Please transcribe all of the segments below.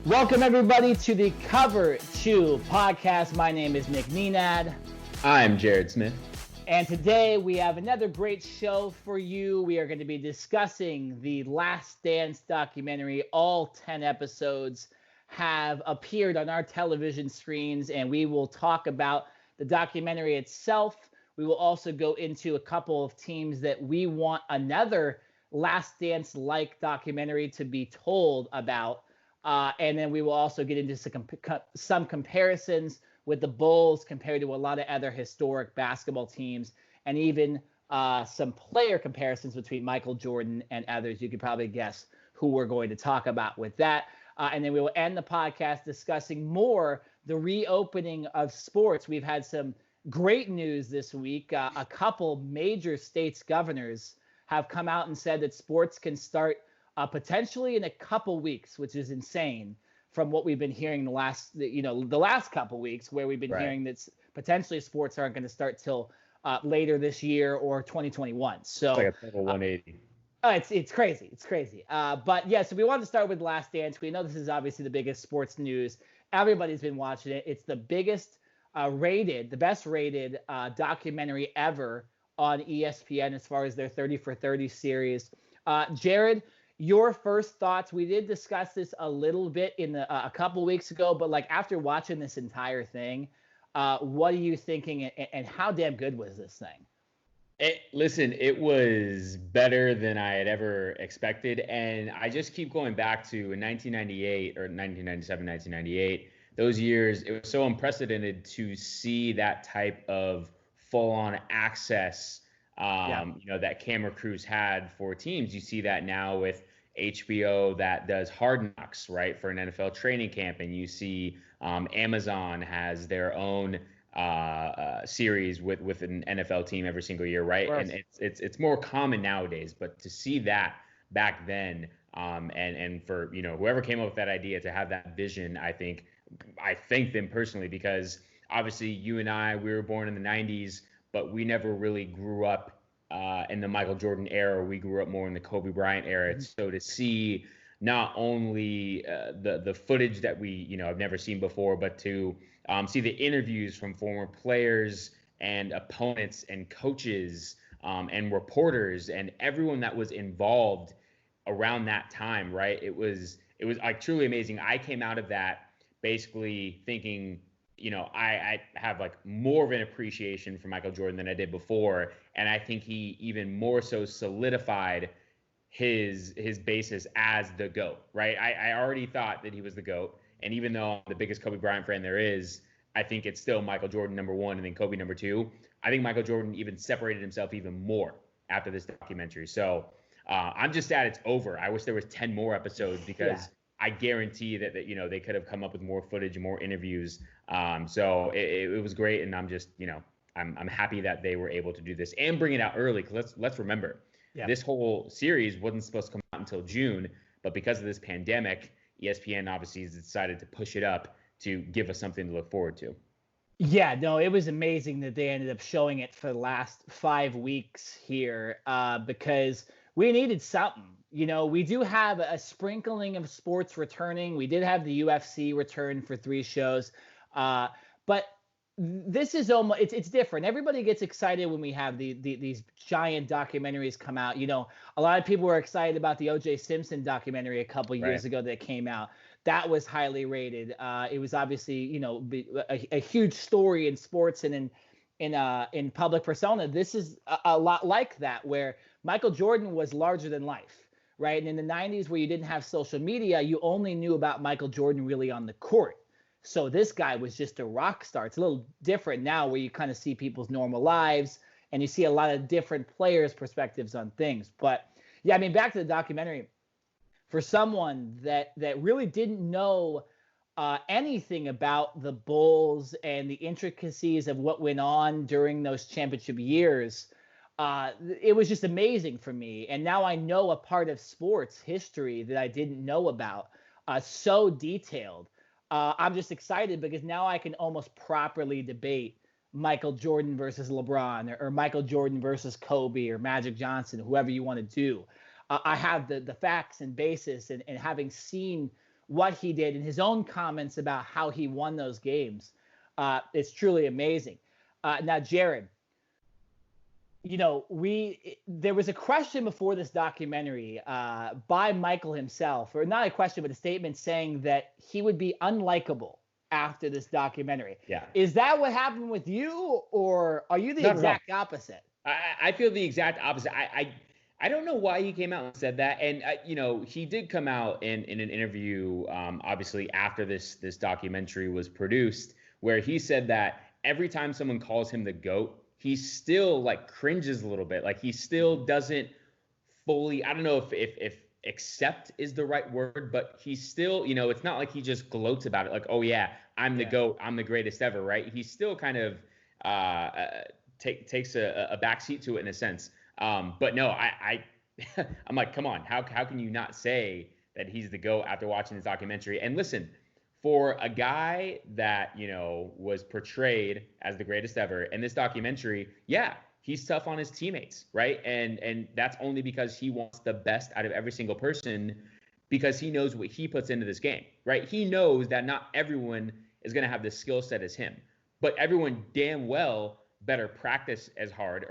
Welcome, everybody, to the Cover 2 podcast. My name is Nick Nenad. I'm Jared Smith. And today we have another great show for you. We are going to be discussing the Last Dance documentary. All 10 episodes have appeared on our television screens, and we will talk about the documentary itself. We will also go into a couple of teams that we want another Last Dance-like documentary to be told about. And then we will also get into some comparisons with the Bulls compared to a lot of other historic basketball teams, and even some player comparisons between Michael Jordan and others. You could probably guess who we're going to talk about with that. And then we will end the podcast discussing more the reopening of sports. We've had some great news this week. A couple major states' governors have come out and said that sports can start potentially in a couple weeks, which is insane from what we've been hearing the last couple weeks, where we've been hearing that potentially sports aren't going to start till later this year or 2021. So it's like a total 180. It's crazy. It's crazy. But yeah, so we wanted to start with Last Dance. We know this is obviously the biggest sports news. Everybody's been watching it. It's the biggest the best rated documentary ever on ESPN as far as their 30 for 30 series. Jared, your first thoughts? We did discuss this a little bit in a couple weeks ago, but like after watching this entire thing, what are you thinking, and how damn good was this thing? Listen, it was better than I had ever expected, and I just keep going back to 1998 or 1997, 1998. Those years, it was so unprecedented to see that type of full-on access that camera crews had for teams. You see that now with HBO that does Hard Knocks, right, for an NFL training camp, and you see Amazon has their own series with an NFL team every single year, right? And it's more common nowadays, but to see that back then, and for whoever came up with that idea to have that vision, I thank them personally, because obviously you and I, we were born in the 90s, but we never really grew up in the Michael Jordan era. We grew up more in the Kobe Bryant era. Mm-hmm. So to see not only the footage that we have never seen before, but to see the interviews from former players and opponents and coaches and reporters and everyone that was involved around that time, right? It was like truly amazing. I came out of that basically thinking, I have like more of an appreciation for Michael Jordan than I did before. And I think he even more so solidified his basis as the GOAT, right? I already thought that he was the GOAT. And even though I'm the biggest Kobe Bryant fan there is, I think it's still Michael Jordan number one and then Kobe number two. I think Michael Jordan even separated himself even more after this documentary. So I'm just sad it's over. I wish there was 10 more episodes, because I guarantee that they could have come up with more footage and more interviews. So it was great, and I'm just I'm happy that they were able to do this and bring it out early. Because let's remember, this whole series wasn't supposed to come out until June, but because of this pandemic, ESPN obviously has decided to push it up to give us something to look forward to. Yeah, no, it was amazing that they ended up showing it for the last 5 weeks here, because we needed something. We do have a sprinkling of sports returning. We did have the UFC return for 3 shows. But this is almost, it's different. Everybody gets excited when we have these giant documentaries come out. A lot of people were excited about the O.J. Simpson documentary a couple years ago that came out. That was highly rated. It was obviously, a huge story in sports and in public persona. This is a lot like that, where Michael Jordan was larger than life, right? And in the 90s, where you didn't have social media, you only knew about Michael Jordan really on the court. So this guy was just a rock star. It's a little different now, where you kind of see people's normal lives and you see a lot of different players' perspectives on things. But yeah, I mean, back to the documentary, for someone that really didn't know anything about the Bulls and the intricacies of what went on during those championship years, it was just amazing for me. And now I know a part of sports history that I didn't know about, so detailed. I'm just excited because now I can almost properly debate Michael Jordan versus LeBron, or Michael Jordan versus Kobe or Magic Johnson, whoever you want to do. I have the facts and basis, and having seen what he did and his own comments about how he won those games. It's truly amazing. Now, Jared, there was a question before this documentary by Michael himself, or not a question, but a statement saying that he would be unlikable after this documentary. Yeah. Is that what happened with you, or are you the exact opposite? I feel the exact opposite. I don't know why he came out and said that. And, he did come out in an interview, obviously, after this documentary was produced, where he said that every time someone calls him the GOAT, he still like cringes a little bit. Like he still doesn't fully, I don't know if accept is the right word, but he still, it's not like he just gloats about it. Like, oh yeah, I'm the GOAT, I'm the greatest ever, right? He still kind of takes a backseat to it in a sense. But no, I'm like, come on, how can you not say that he's the GOAT after watching this documentary? And listen, for a guy that, was portrayed as the greatest ever in this documentary, yeah, he's tough on his teammates, right? And that's only because he wants the best out of every single person, because he knows what he puts into this game, right? He knows that not everyone is going to have the skill set as him, but everyone damn well better practice as hard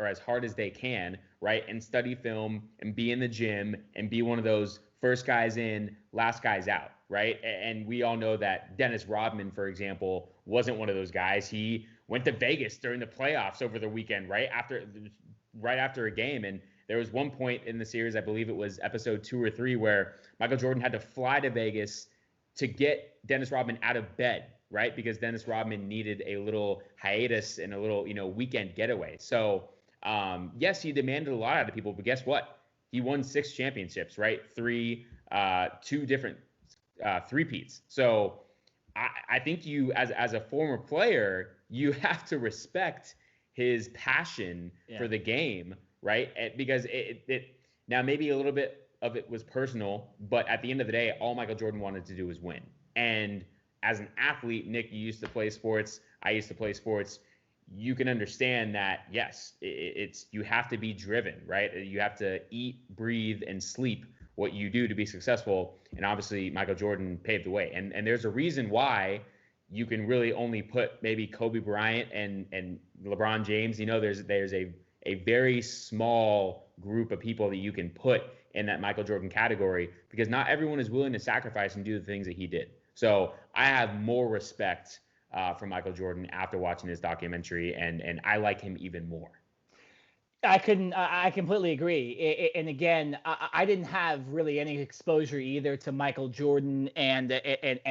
as they can, right? And study film and be in the gym and be one of those first guys in, last guys out, right? And we all know that Dennis Rodman, for example, wasn't one of those guys. He went to Vegas during the playoffs over the weekend, right after a game. And there was one point in the series, I believe it was episode 2 or 3, where Michael Jordan had to fly to Vegas to get Dennis Rodman out of bed, right? Because Dennis Rodman needed a little hiatus and a little, weekend getaway. So, yes, he demanded a lot out of people, but guess what? He won 6 championships, right? 2 different three-peats. So I think you, as a former player, you have to respect his passion for the game, right? Because it now maybe a little bit of it was personal, but at the end of the day, all Michael Jordan wanted to do was win. And as an athlete, Nick, you used to play sports. I used to play sports. You can understand that, yes, it's you have to be driven, right? You have to eat, breathe, and sleep what you do to be successful. And obviously, Michael Jordan paved the way. And there's a reason why you can really only put maybe Kobe Bryant and LeBron James. There's a very small group of people that you can put in that Michael Jordan category, because not everyone is willing to sacrifice and do the things that he did. So I have more respect for Michael Jordan after watching this documentary, and I like him even more. I completely agree. And again, I didn't have really any exposure either to Michael Jordan and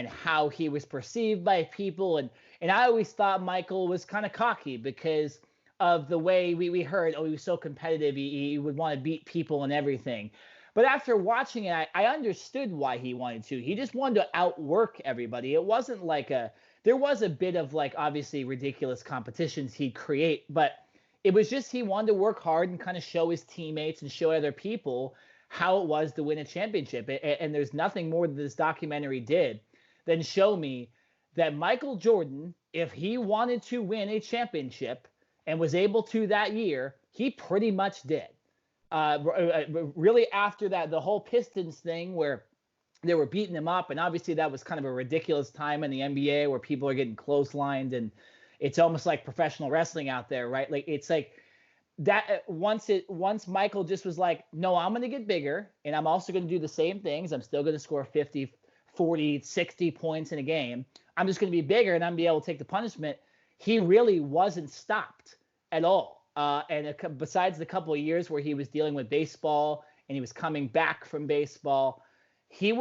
how he was perceived by people. And I always thought Michael was kind of cocky because of the way we heard, he was so competitive. He would want to beat people and everything. But after watching it, I understood why he wanted to. He just wanted to outwork everybody. It wasn't like there was a bit of like obviously ridiculous competitions he'd create, but it was just he wanted to work hard and kind of show his teammates and show other people how it was to win a championship. And there's nothing more that this documentary did than show me that Michael Jordan, if he wanted to win a championship and was able to that year, he pretty much did. Really after that, the whole Pistons thing where they were beating him up, and obviously that was kind of a ridiculous time in the NBA where people are getting clotheslined, and it's almost like professional wrestling out there, right? Like it's like that once Michael just was like, no, I'm going to get bigger, and I'm also going to do the same things. I'm still going to score 50, 40, 60 points in a game. I'm just going to be bigger, and I'm going to be able to take the punishment. He really wasn't stopped at all. Besides the couple of years where he was dealing with baseball and he was coming back from baseball, he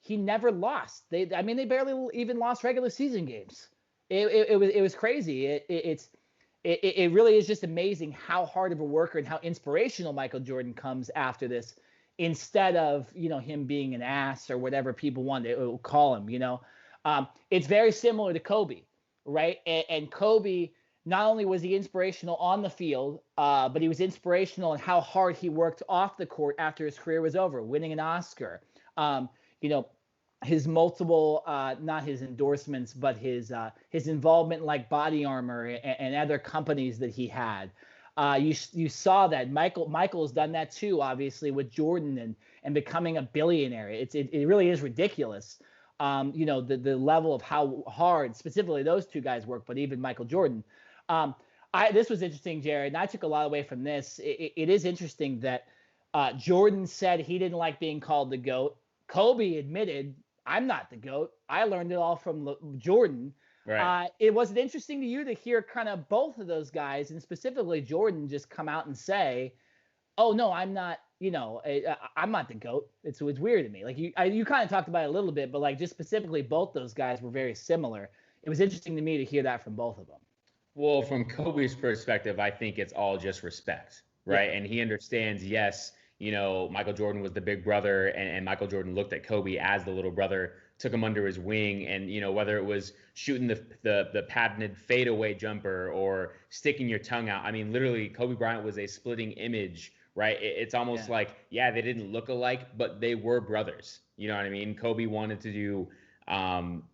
never lost. They barely even lost regular season games. It was crazy. It really is just amazing how hard of a worker and how inspirational Michael Jordan comes after this, instead of him being an ass or whatever people want to call him. It's very similar to Kobe, right? And Kobe, not only was he inspirational on the field, but he was inspirational in how hard he worked off the court after his career was over, winning an Oscar. His multiple, not his endorsements, but his involvement in like Body Armor and other companies that he had. You saw that Michael's done that too, obviously with Jordan and becoming a billionaire. It really is ridiculous. the level of how hard specifically those two guys work, but even Michael Jordan. This was interesting, Jared, and I took a lot away from this. It is interesting that Jordan said he didn't like being called the GOAT. Kobe admitted, I'm not the GOAT. I learned it all from Jordan. Right. It was interesting to you to hear kind of both of those guys, and specifically Jordan, just come out and say, oh, no, I'm not, I'm not the GOAT. It's weird to me. Like you kind of talked about it a little bit, but like just specifically both those guys were very similar. It was interesting to me to hear that from both of them. Well, from Kobe's perspective, I think it's all just respect, right? Yeah. And he understands, yes, Michael Jordan was the big brother, and Michael Jordan looked at Kobe as the little brother, took him under his wing, and whether it was shooting the patented fadeaway jumper or sticking your tongue out. I mean, literally, Kobe Bryant was a splitting image, right? It's almost like, they didn't look alike, but they were brothers. You know what I mean? Kobe wanted to do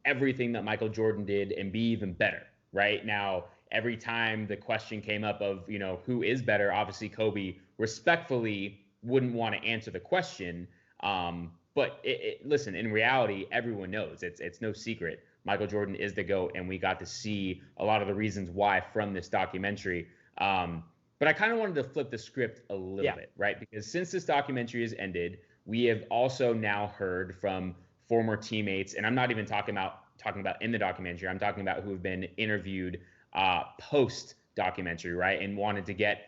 everything that Michael Jordan did and be even better, right? Now, every time the question came up of, who is better, obviously Kobe respectfully wouldn't want to answer the question. But listen, in reality, everyone knows it's no secret. Michael Jordan is the GOAT, and we got to see a lot of the reasons why from this documentary. But I kind of wanted to flip the script a little bit, right? Because since this documentary has ended, we have also now heard from former teammates, and I'm not even talking about in the documentary. I'm talking about who have been interviewed post documentary, right? And wanted to get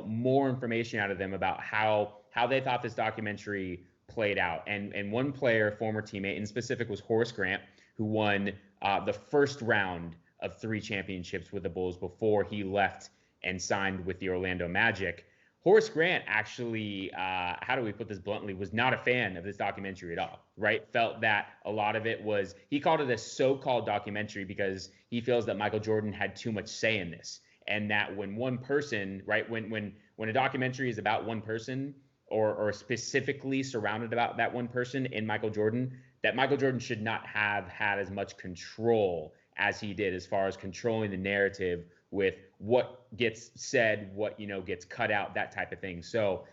more information out of them about how they thought this documentary played out. And one player, former teammate in specific, was Horace Grant, who won the first round of 3 championships with the Bulls before he left and signed with the Orlando Magic. Horace Grant actually, how do we put this bluntly, was not a fan of this documentary at all, right? Felt that a lot of it was, he called it a so-called documentary because he feels that Michael Jordan had too much say in this. And that when one person, right, when a documentary is about one person or specifically surrounded about that one person in Michael Jordan, that Michael Jordan should not have had as much control as he did as far as controlling the narrative with what gets said, what, gets cut out, that type of thing. So,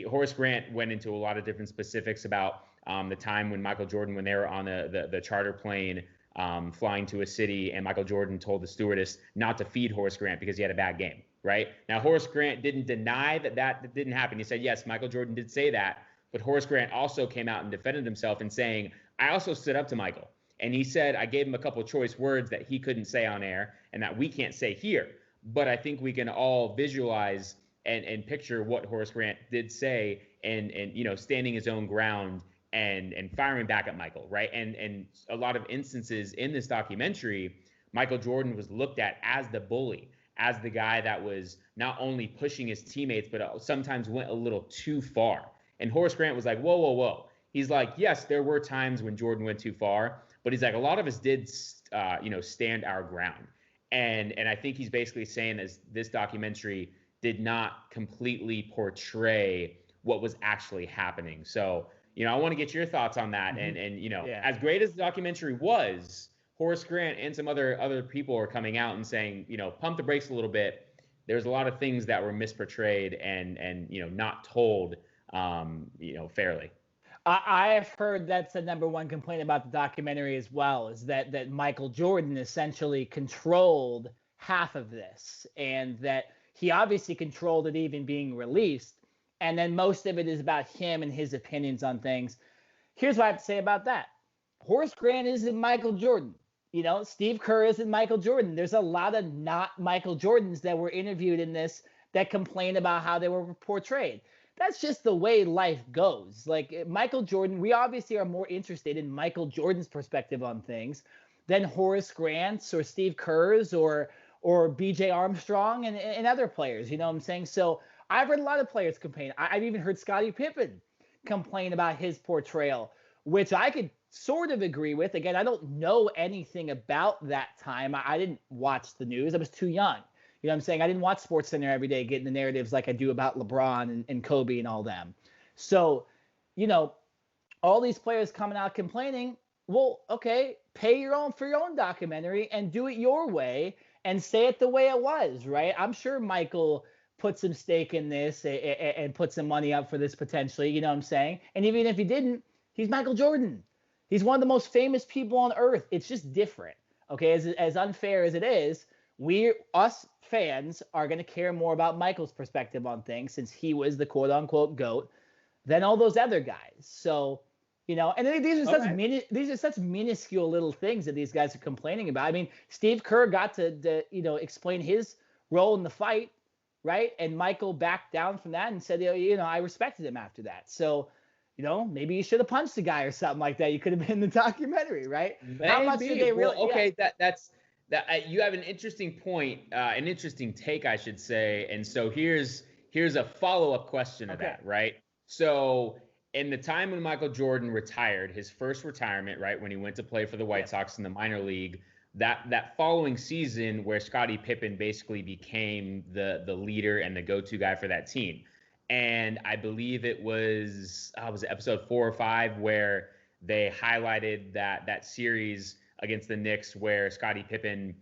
Horace Grant went into a lot of different specifics about the time when Michael Jordan, when they were on the charter plane flying to a city, and Michael Jordan told the stewardess not to feed Horace Grant because he had a bad game, right? Now, Horace Grant didn't deny that didn't happen. He said, yes, Michael Jordan did say that, but Horace Grant also came out and defended himself and saying, I also stood up to Michael. And he said, I gave him a couple of choice words that he couldn't say on air and that we can't say here. But I think we can all visualize and picture what Horace Grant did say and standing his own ground and firing back at Michael, right? And a lot of instances in this documentary, Michael Jordan was looked at as the bully, as the guy that was not only pushing his teammates, but sometimes went a little too far. And Horace Grant was like, whoa, whoa, whoa. He's like, yes, there were times when Jordan went too far, but he's like, a lot of us did, stand our ground. And I think he's basically saying as this documentary did not completely portray what was actually happening. So, I want to get your thoughts on that. Mm-hmm. And as great as the documentary was, Horace Grant and some other people are coming out and saying, pump the brakes a little bit. There's a lot of things that were misportrayed and not told, fairly. I've heard that's the number one complaint about the documentary as well, is that Michael Jordan essentially controlled half of this, and that he obviously controlled it even being released. And then most of it is about him and his opinions on things. Here's what I have to say about that. Horace Grant isn't Michael Jordan. Steve Kerr isn't Michael Jordan. There's a lot of not Michael Jordans that were interviewed in this that complain about how they were portrayed. That's just the way life goes. Like Michael Jordan, we obviously are more interested in Michael Jordan's perspective on things than Horace Grant's or Steve Kerr's or BJ Armstrong and other players. You know what I'm saying? So I've heard a lot of players complain. I've even heard Scottie Pippen complain about his portrayal, which I could sort of agree with. Again, I don't know anything about that time. I didn't watch the news. I was too young. You know what I'm saying? I didn't watch SportsCenter every day getting the narratives like I do about LeBron and Kobe and all them. So, all these players coming out complaining, well, okay, pay for your own documentary and do it your way and say it the way it was, right? I'm sure Michael put some stake in this and put some money up for this potentially, you know what I'm saying? And even if he didn't, he's Michael Jordan. He's one of the most famous people on earth. It's just different. Okay, as unfair as it is, us fans are going to care more about Michael's perspective on things since he was the quote unquote GOAT than all those other guys. So, and these are such minuscule little things that these guys are complaining about. I mean, Steve Kerr got to explain his role in the fight, right? And Michael backed down from that and said, I respected him after that. So, maybe you should have punched the guy or something like that. You could have been in the documentary, right? Maybe. How much did they really? Well, okay, that's you have an interesting point, an interesting take, I should say. And so here's a follow-up question to that, right? So in the time when Michael Jordan retired, his first retirement, right, when he went to play for the White Sox in the minor league, that following season where Scottie Pippen basically became the leader and the go-to guy for that team. And I believe it was episode 4 or 5 where they highlighted that series against the Knicks where Scottie Pippen,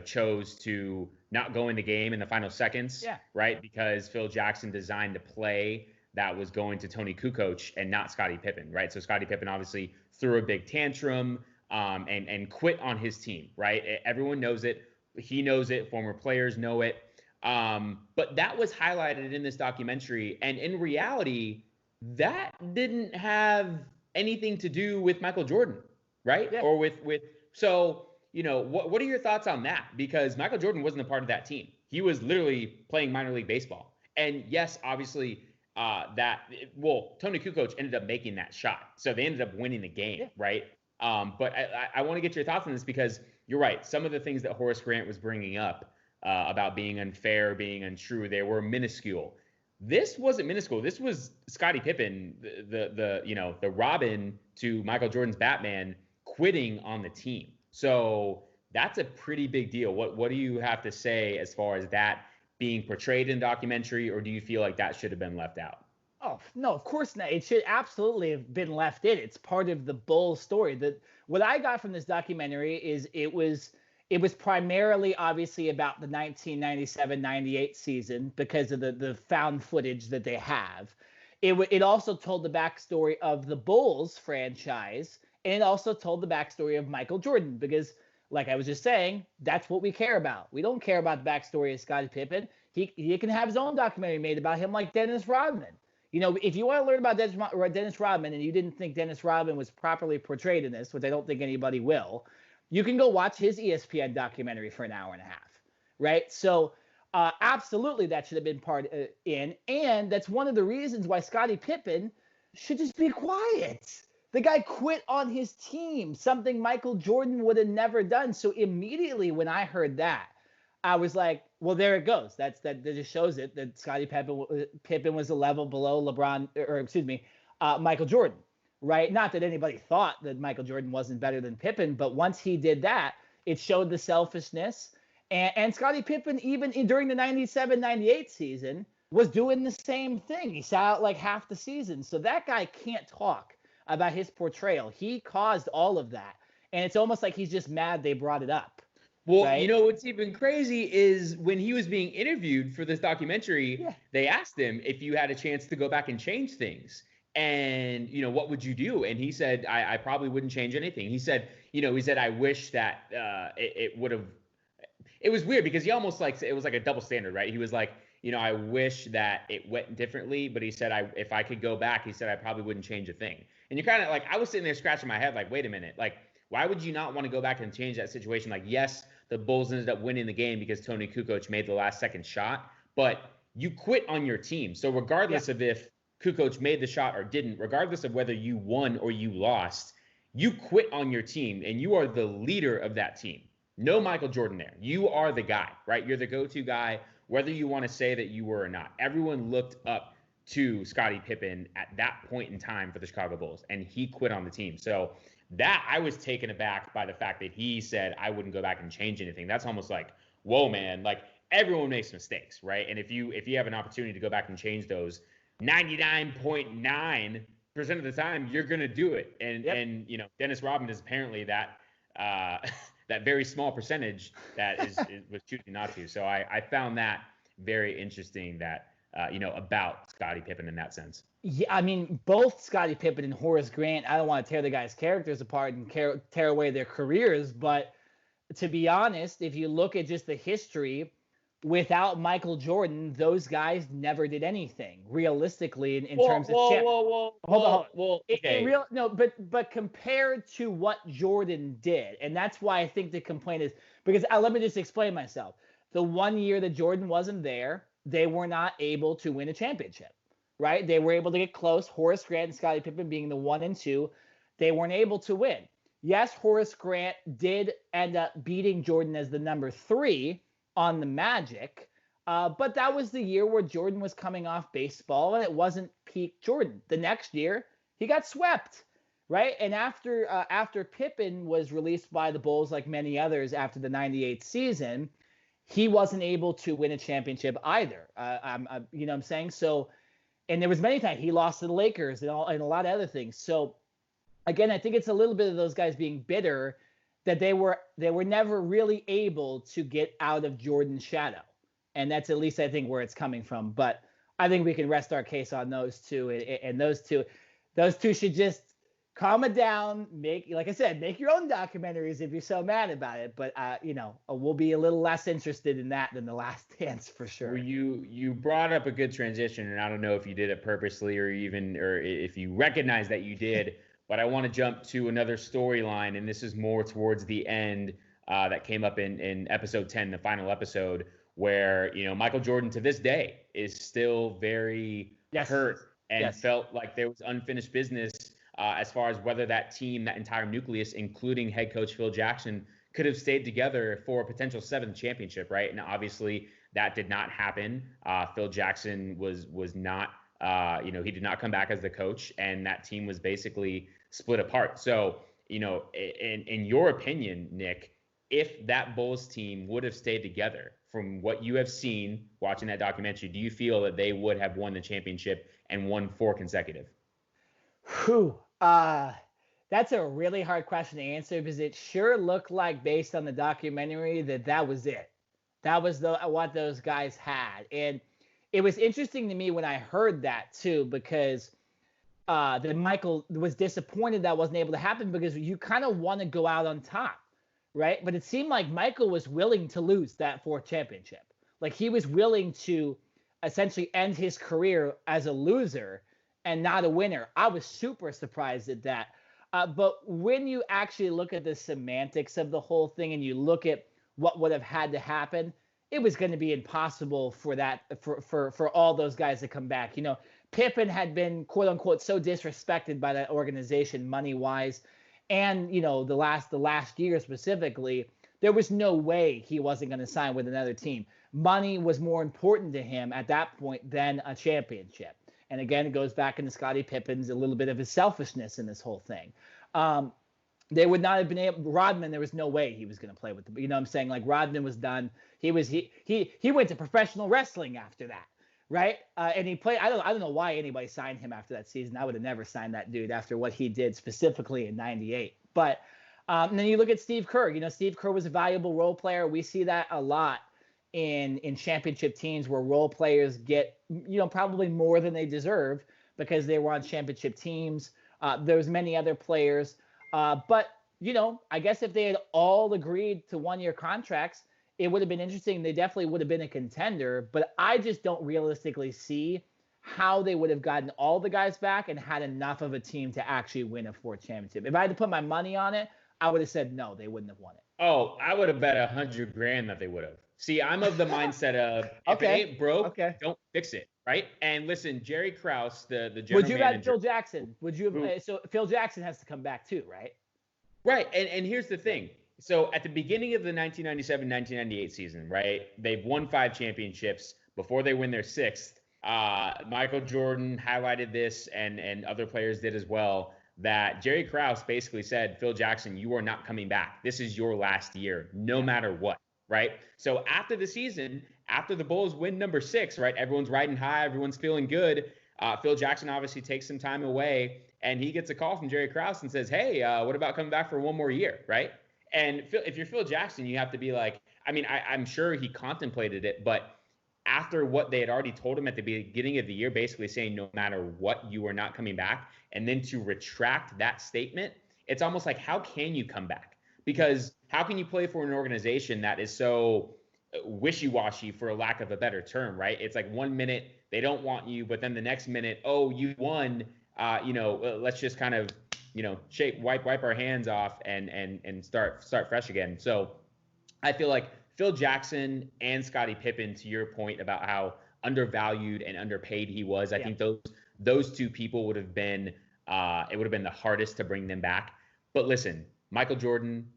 chose to not go in the game in the final seconds, right? Because Phil Jackson designed a play that was going to Tony Kukoc and not Scottie Pippen, right? So Scottie Pippen obviously threw a big tantrum and quit on his team, right? Everyone knows it. He knows it. Former players know it. But that was highlighted in this documentary. And in reality, that didn't have anything to do with Michael Jordan, right? Yeah. Or with so, what are your thoughts on that? Because Michael Jordan wasn't a part of that team. He was literally playing minor league baseball. And yes, obviously, Tony Kukoc ended up making that shot. So they ended up winning the game, right? But I want to get your thoughts on this because you're right. Some of the things that Horace Grant was bringing up about being unfair, being untrue, they were minuscule. This wasn't minuscule. This was Scottie Pippen, the Robin to Michael Jordan's Batman, quitting on the team. So that's a pretty big deal. What do you have to say as far as that being portrayed in the documentary, or do you feel like that should have been left out? Oh, no, of course not. It should absolutely have been left in. It's part of the Bulls story. What I got from this documentary is it was primarily obviously about the 1997-98 season because of the found footage that they have. It also told the backstory of the Bulls franchise, and it also told the backstory of Michael Jordan because, like I was just saying, that's what we care about. We don't care about the backstory of Scottie Pippen. He can have his own documentary made about him like Dennis Rodman. If you want to learn about Dennis Rodman and you didn't think Dennis Rodman was properly portrayed in this, which I don't think anybody will, you can go watch his ESPN documentary for an hour and a half, right? So absolutely that should have been part in. And that's one of the reasons why Scottie Pippen should just be quiet. The guy quit on his team, something Michael Jordan would have never done. So immediately when I heard that, I was like, well, there it goes. That just shows it that Scottie Pippen was a level below Michael Jordan, right? Not that anybody thought that Michael Jordan wasn't better than Pippen, but once he did that, it showed the selfishness. And Scottie Pippen, even during the 97-98 season, was doing the same thing. He sat out like half the season. So that guy can't talk about his portrayal. He caused all of that. And it's almost like he's just mad they brought it up. Well, right? What's even crazy is when he was being interviewed for this documentary, they asked him if you had a chance to go back and change things. And, what would you do? And he said, I probably wouldn't change anything. He said, I wish that it would have. It was weird because he almost it was like a double standard, right? He was like, I wish that it went differently. But he said, if I could go back, he said, I probably wouldn't change a thing. And you're kind of like, I was sitting there scratching my head like, wait a minute, like, why would you not want to go back and change that situation? Like, yes, the Bulls ended up winning the game because Tony Kukoc made the last second shot, but you quit on your team. So regardless of if Kukoc made the shot or didn't, regardless of whether you won or you lost, you quit on your team and you are the leader of that team. No Michael Jordan there. You are the guy, right? You're the go-to guy, whether you want to say that you were or not. Everyone looked up to Scottie Pippen at that point in time for the Chicago Bulls, and he quit on the team. So that I was taken aback by the fact that he said, I wouldn't go back and change anything. That's almost like, whoa, man, like everyone makes mistakes, right? And if you have an opportunity to go back and change those 99.9% of the time, you're going to do it. And Dennis Rodman is apparently that that very small percentage that was choosing not to. So I found that very interesting that about Scottie Pippen in that sense. Yeah, I mean, both Scottie Pippen and Horace Grant, I don't want to tear the guys' characters apart and tear away their careers, but to be honest, if you look at just the history, without Michael Jordan, those guys never did anything realistically in terms of Hold on. Okay. But compared to what Jordan did, and that's why I think the complaint is because let me just explain myself. The 1 year that Jordan wasn't there, they were not able to win a championship, right? They were able to get close. Horace Grant and Scottie Pippen being the 1 and 2, they weren't able to win. Yes, Horace Grant did end up beating Jordan as the number 3 on the Magic, but that was the year where Jordan was coming off baseball and it wasn't peak Jordan. The next year, he got swept, right? And after Pippen was released by the Bulls, like many others after the '98 season, he wasn't able to win a championship either. You know what I'm saying? So, and there was many times he lost to the Lakers and a lot of other things. So, again, I think it's a little bit of those guys being bitter that they were never really able to get out of Jordan's shadow. And that's at least I think where it's coming from. But I think we can rest our case on those two. And those two should just calm it down. Like I said, make your own documentaries if you're so mad about it. But we'll be a little less interested in that than The Last Dance for sure. Well, you brought up a good transition, and I don't know if you did it purposely or if you recognize that you did. But I want to jump to another storyline, and this is more towards the end that came up in episode 10, the final episode, where Michael Jordan to this day is still very hurt and felt like there was unfinished business as far as whether that team, that entire nucleus, including head coach Phil Jackson, could have stayed together for a potential 7th championship, right? And obviously that did not happen. Phil Jackson was not, he did not come back as the coach, and that team was basically split apart. So, in your opinion, Nick, if that Bulls team would have stayed together, from what you have seen watching that documentary, do you feel that they would have won the championship and won 4 consecutive? That's a really hard question to answer because it sure looked like, based on the documentary, that was it. That was what those guys had. And it was interesting to me when I heard that too, because that Michael was disappointed that wasn't able to happen, because you kind of want to go out on top, right? But it seemed like Michael was willing to lose that 4th championship. Like he was willing to essentially end his career as a loser and not a winner. I was super surprised at that. But when you actually look at the semantics of the whole thing and you look at what would have had to happen, it was going to be impossible for all those guys to come back. Pippen had been, quote unquote, so disrespected by that organization money wise. And, the last year specifically, there was no way he wasn't going to sign with another team. Money was more important to him at that point than a championship. And again, it goes back into Scottie Pippen's, a little bit of his selfishness in this whole thing. They would not have been able. Rodman, there was no way he was going to play with them. You know what I'm saying? Like Rodman was done. He went to professional wrestling after that, right? And he played. I don't know why anybody signed him after that season. I would have never signed that dude after what he did specifically in '98. But and then you look at Steve Kerr. Steve Kerr was a valuable role player. We see that a lot in championship teams where role players get probably more than they deserve because they were on championship teams. There's many other players, but I guess if they had all agreed to 1-year contracts, it would have been interesting. They definitely would have been a contender, but I just don't realistically see how they would have gotten all the guys back and had enough of a team to actually win a 4th championship. If I had to put my money on it, I would have said no, they wouldn't have won it. Oh, I would have bet $100,000 that they would have. See, I'm of the mindset of if it ain't broke, don't fix it, right? And listen, Jerry Krause, the general manager. Would you have Phil Jackson? Would you have? So Phil Jackson has to come back too, right? Right, and here's the thing. So at the beginning of the 1997-1998 season, right, they've won 5 championships. Before they win their 6th, Michael Jordan highlighted this, and other players did as well, that Jerry Krause basically said, Phil Jackson, you are not coming back. This is your last year, no matter what. Right. So after the season, after the Bulls win number 6, right, everyone's riding high, everyone's feeling good. Phil Jackson obviously takes some time away, and he gets a call from Jerry Krause and says, hey, what about coming back for 1 more year? Right. And if you're Phil Jackson, you have to be like, I'm sure he contemplated it, but after what they had already told him at the beginning of the year, basically saying no matter what, you are not coming back, and then to retract that statement, it's almost like, how can you come back? Because how can you play for an organization that is so wishy-washy, for a lack of a better term, right? It's like 1 minute they don't want you, but then the next minute, oh, you won, let's just kind of, wipe our hands off and start fresh again. So I feel like Phil Jackson and Scottie Pippen, to your point about how undervalued and underpaid he was, I think those two people would have been it would have been the hardest to bring them back. But listen, Michael Jordan,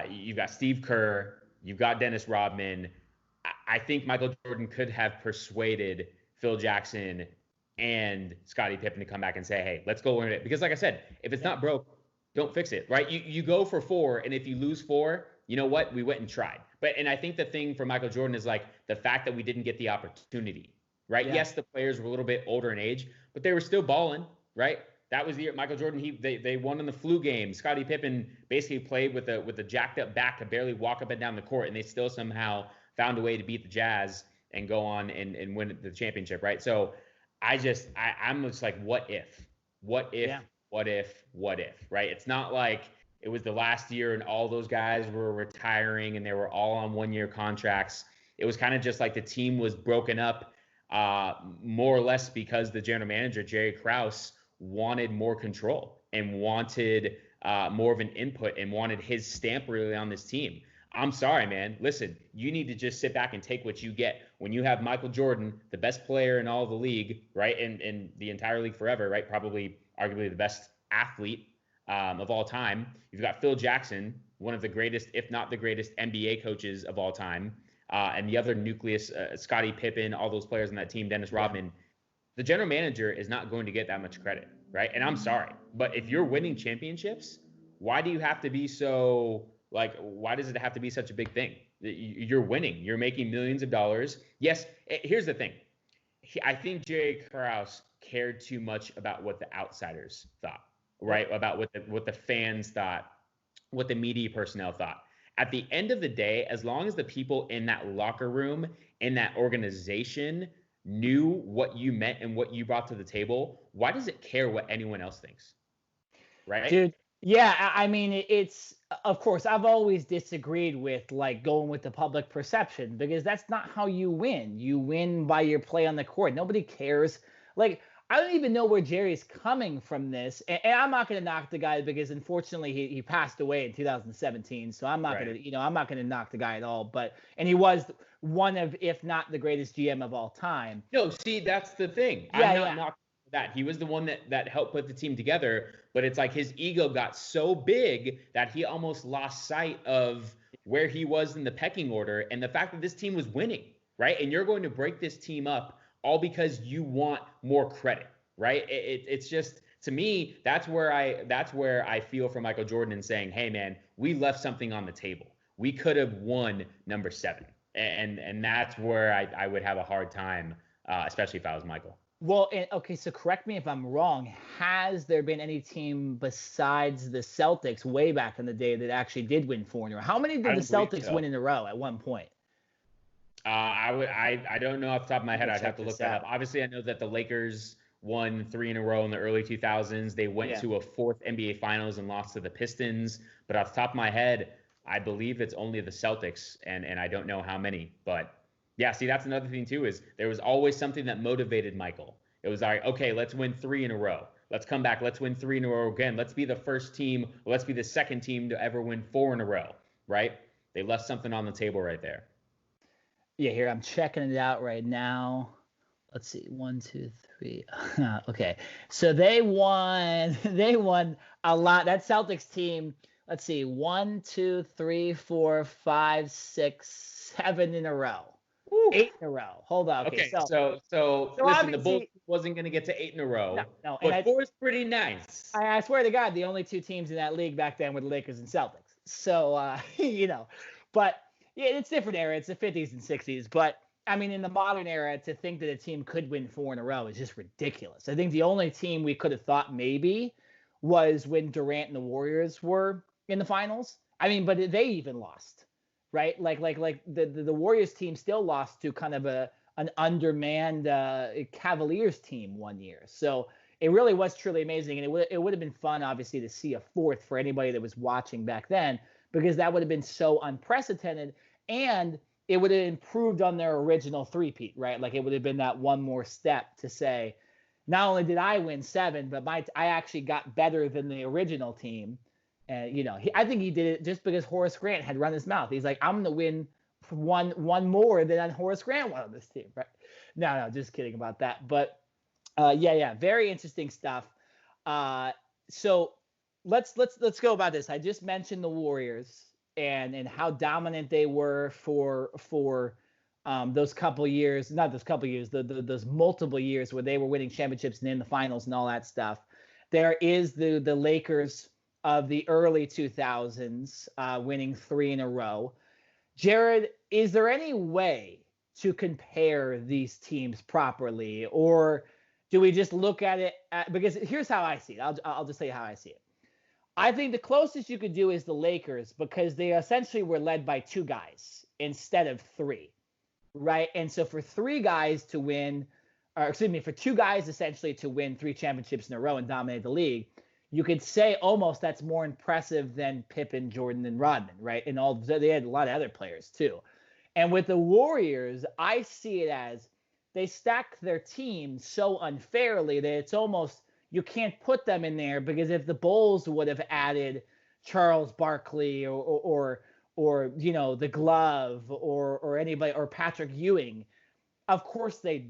you've got Steve Kerr, you've got Dennis Rodman. I think Michael Jordan could have persuaded Phil Jackson and Scottie Pippen to come back and say, hey, let's go win it. Because like I said, if it's not broke, don't fix it, right? You go for 4, and if you lose 4, you know what? We went and tried. And I think the thing for Michael Jordan is like the fact that we didn't get the opportunity, right? Yeah. Yes, the players were a little bit older in age, but they were still balling, right? That was the year Michael Jordan. They won in the flu game. Scottie Pippen basically played with a jacked up back to barely walk up and down the court, and they still somehow found a way to beat the Jazz and go on and win the championship, right? So I'm just like, what if, right? It's not like it was the last year and all those guys were retiring and they were all on 1-year contracts. It was kind of just like the team was broken up more or less because the general manager, Jerry Krause, wanted more control and wanted more of an input and wanted his stamp really on this team. I'm sorry, man. Listen, you need to just sit back and take what you get. When you have Michael Jordan, the best player in all of the league, right, and the entire league forever, right, probably arguably the best athlete of all time. You've got Phil Jackson, one of the greatest, if not the greatest, NBA coaches of all time, and the other nucleus, Scottie Pippen, all those players on that team, Dennis Rodman. The general manager is not going to get that much credit, right? And I'm sorry, but if you're winning championships, why do you have to be so, like, why does it have to be such a big thing? You're winning. You're making millions of dollars. Yes, here's the thing. I think Jerry Krause cared too much about what the outsiders thought, right? About what the fans thought, what the media personnel thought. At the end of the day, as long as the people in that locker room, in that organization knew what you meant and what you brought to the table, why does it care what anyone else thinks? Right? Dude, yeah, I mean, it's, of course, I've always disagreed with like going with the public perception, because that's not how you win. You win by your play on the court. Nobody cares. Like, I don't even know where Jerry's coming from this. And I'm not going to knock the guy, because unfortunately he passed away in 2017. So I'm not going to, I'm not going to knock the guy at all. And he was one of, if not the greatest GM of all time. No, see, that's the thing. I'm not knocking that. He was the one that helped put the team together. But it's like his ego got so big that he almost lost sight of where he was in the pecking order and the fact that this team was winning, right? And you're going to break this team up all because you want more credit, right? It's just, to me, that's where I feel for Michael Jordan and saying, hey man, we left something on the table. We could have won number 7, and that's where I would have a hard time, especially if I was Michael. Well, okay, so correct me if I'm wrong. Has there been any team besides the Celtics way back in the day that actually did win 4 in a row? How many did the Celtics win in a row at one point? I don't know off the top of my head. I'd have to look that up. Obviously, I know that the Lakers won 3 in a row in the early 2000s. They went to a 4th NBA Finals and lost to the Pistons. But off the top of my head, I believe it's only the Celtics, and I don't know how many. But yeah, see, that's another thing too, is there was always something that motivated Michael. It was like, okay, let's win 3 in a row. Let's come back. Let's win 3 in a row again. Let's be the first team. Let's be the second team to ever win 4 in a row, right? They left something on the table right there. Yeah, here, I'm checking it out right now. Let's see, 1, 2, 3. Okay, so they won a lot. That Celtics team, let's see, 1, 2, 3, 4, 5, 6, 7 in a row. Ooh. 8 in a row. Hold on. Okay, so listen, the Bulls wasn't going to get to 8 in a row. No, but 4 is pretty nice. I swear to God, the only 2 teams in that league back then were the Lakers and Celtics. So, but yeah, it's a different era. It's the 50s and 60s. But I mean, in the modern era, to think that a team could win 4 in a row is just ridiculous. I think the only team we could have thought maybe was when Durant and the Warriors were in the finals. I mean, but they even lost. right? Like the Warriors team still lost to kind of an undermanned Cavaliers team one year. So it really was truly amazing, and it would have been fun, obviously, to see a fourth for anybody that was watching back then, because that would have been so unprecedented, and it would have improved on their original three-peat, right? Like it would have been that one more step to say, not only did I win 7, but I actually got better than the original team. And I think he did it just because Horace Grant had run his mouth. He's like, I'm gonna win one more than Horace Grant won on this team, right? No, just kidding about that. But yeah, very interesting stuff. So let's go about this. I just mentioned the Warriors and how dominant they were for those couple years, not those couple years, those multiple years where they were winning championships and in the finals and all that stuff. There is the Lakers of the early 2000s, winning 3 in a row. Jared, is there any way to compare these teams properly, or do we just look at it because here's how I see it. I'll just tell you how I see it. I think the closest you could do is the Lakers, because they essentially were led by 2 guys instead of 3, right? And so for 3 guys to win, or excuse me, for 2 guys essentially to win 3 championships in a row and dominate the league, you could say almost that's more impressive than Pippen, Jordan, and Rodman, right? And they had a lot of other players too. And with the Warriors, I see it as they stacked their team so unfairly that it's almost, you can't put them in there, because if the Bulls would have added Charles Barkley or the Glove or anybody, or Patrick Ewing, of course they'd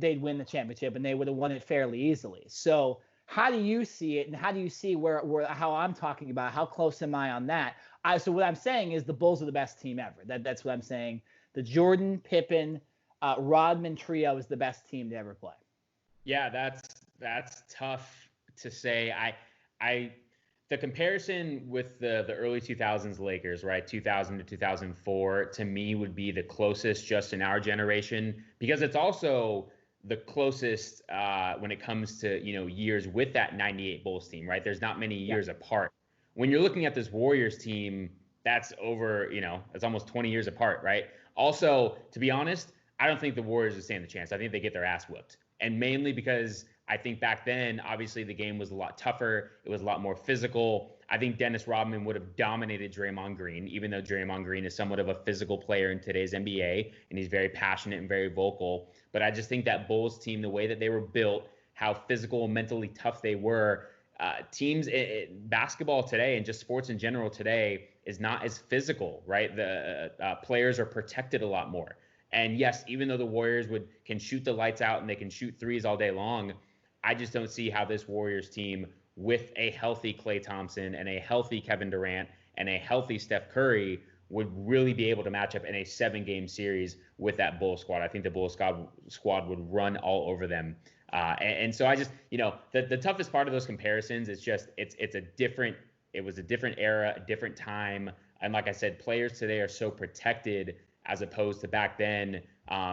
they'd win the championship and they would have won it fairly easily. So how do you see it, and how do you see where how I'm talking about? How close am I on that? So what I'm saying is the Bulls are the best team ever. That's what I'm saying. The Jordan, Pippen, Rodman trio is the best team to ever play. Yeah, that's tough to say. The comparison with the early 2000s Lakers, right, 2000 to 2004, to me would be the closest just in our generation, because it's also the closest when it comes to years with that 98 Bulls team, right? There's not many years apart. When you're looking at this Warriors team, that's over, it's almost 20 years apart, right? Also, to be honest, I don't think the Warriors would stand a chance. I think they get their ass whipped. And mainly because I think back then, obviously, the game was a lot tougher. It was a lot more physical. I think Dennis Rodman would have dominated Draymond Green, even though Draymond Green is somewhat of a physical player in today's NBA, and he's very passionate and very vocal. But I just think that Bulls team, the way that they were built, how physical and mentally tough they were, teams, basketball today and just sports in general today is not as physical, right? The players are protected a lot more. And yes, even though the Warriors can shoot the lights out and they can shoot threes all day long, I just don't see how this Warriors team, with a healthy Klay Thompson and a healthy Kevin Durant and a healthy Steph Curry, would really be able to match up in a 7-game series with that Bulls squad. I think the Bulls squad would run all over them. And so I just, the toughest part of those comparisons is just it was a different era, a different time. And like I said, players today are so protected as opposed to back then.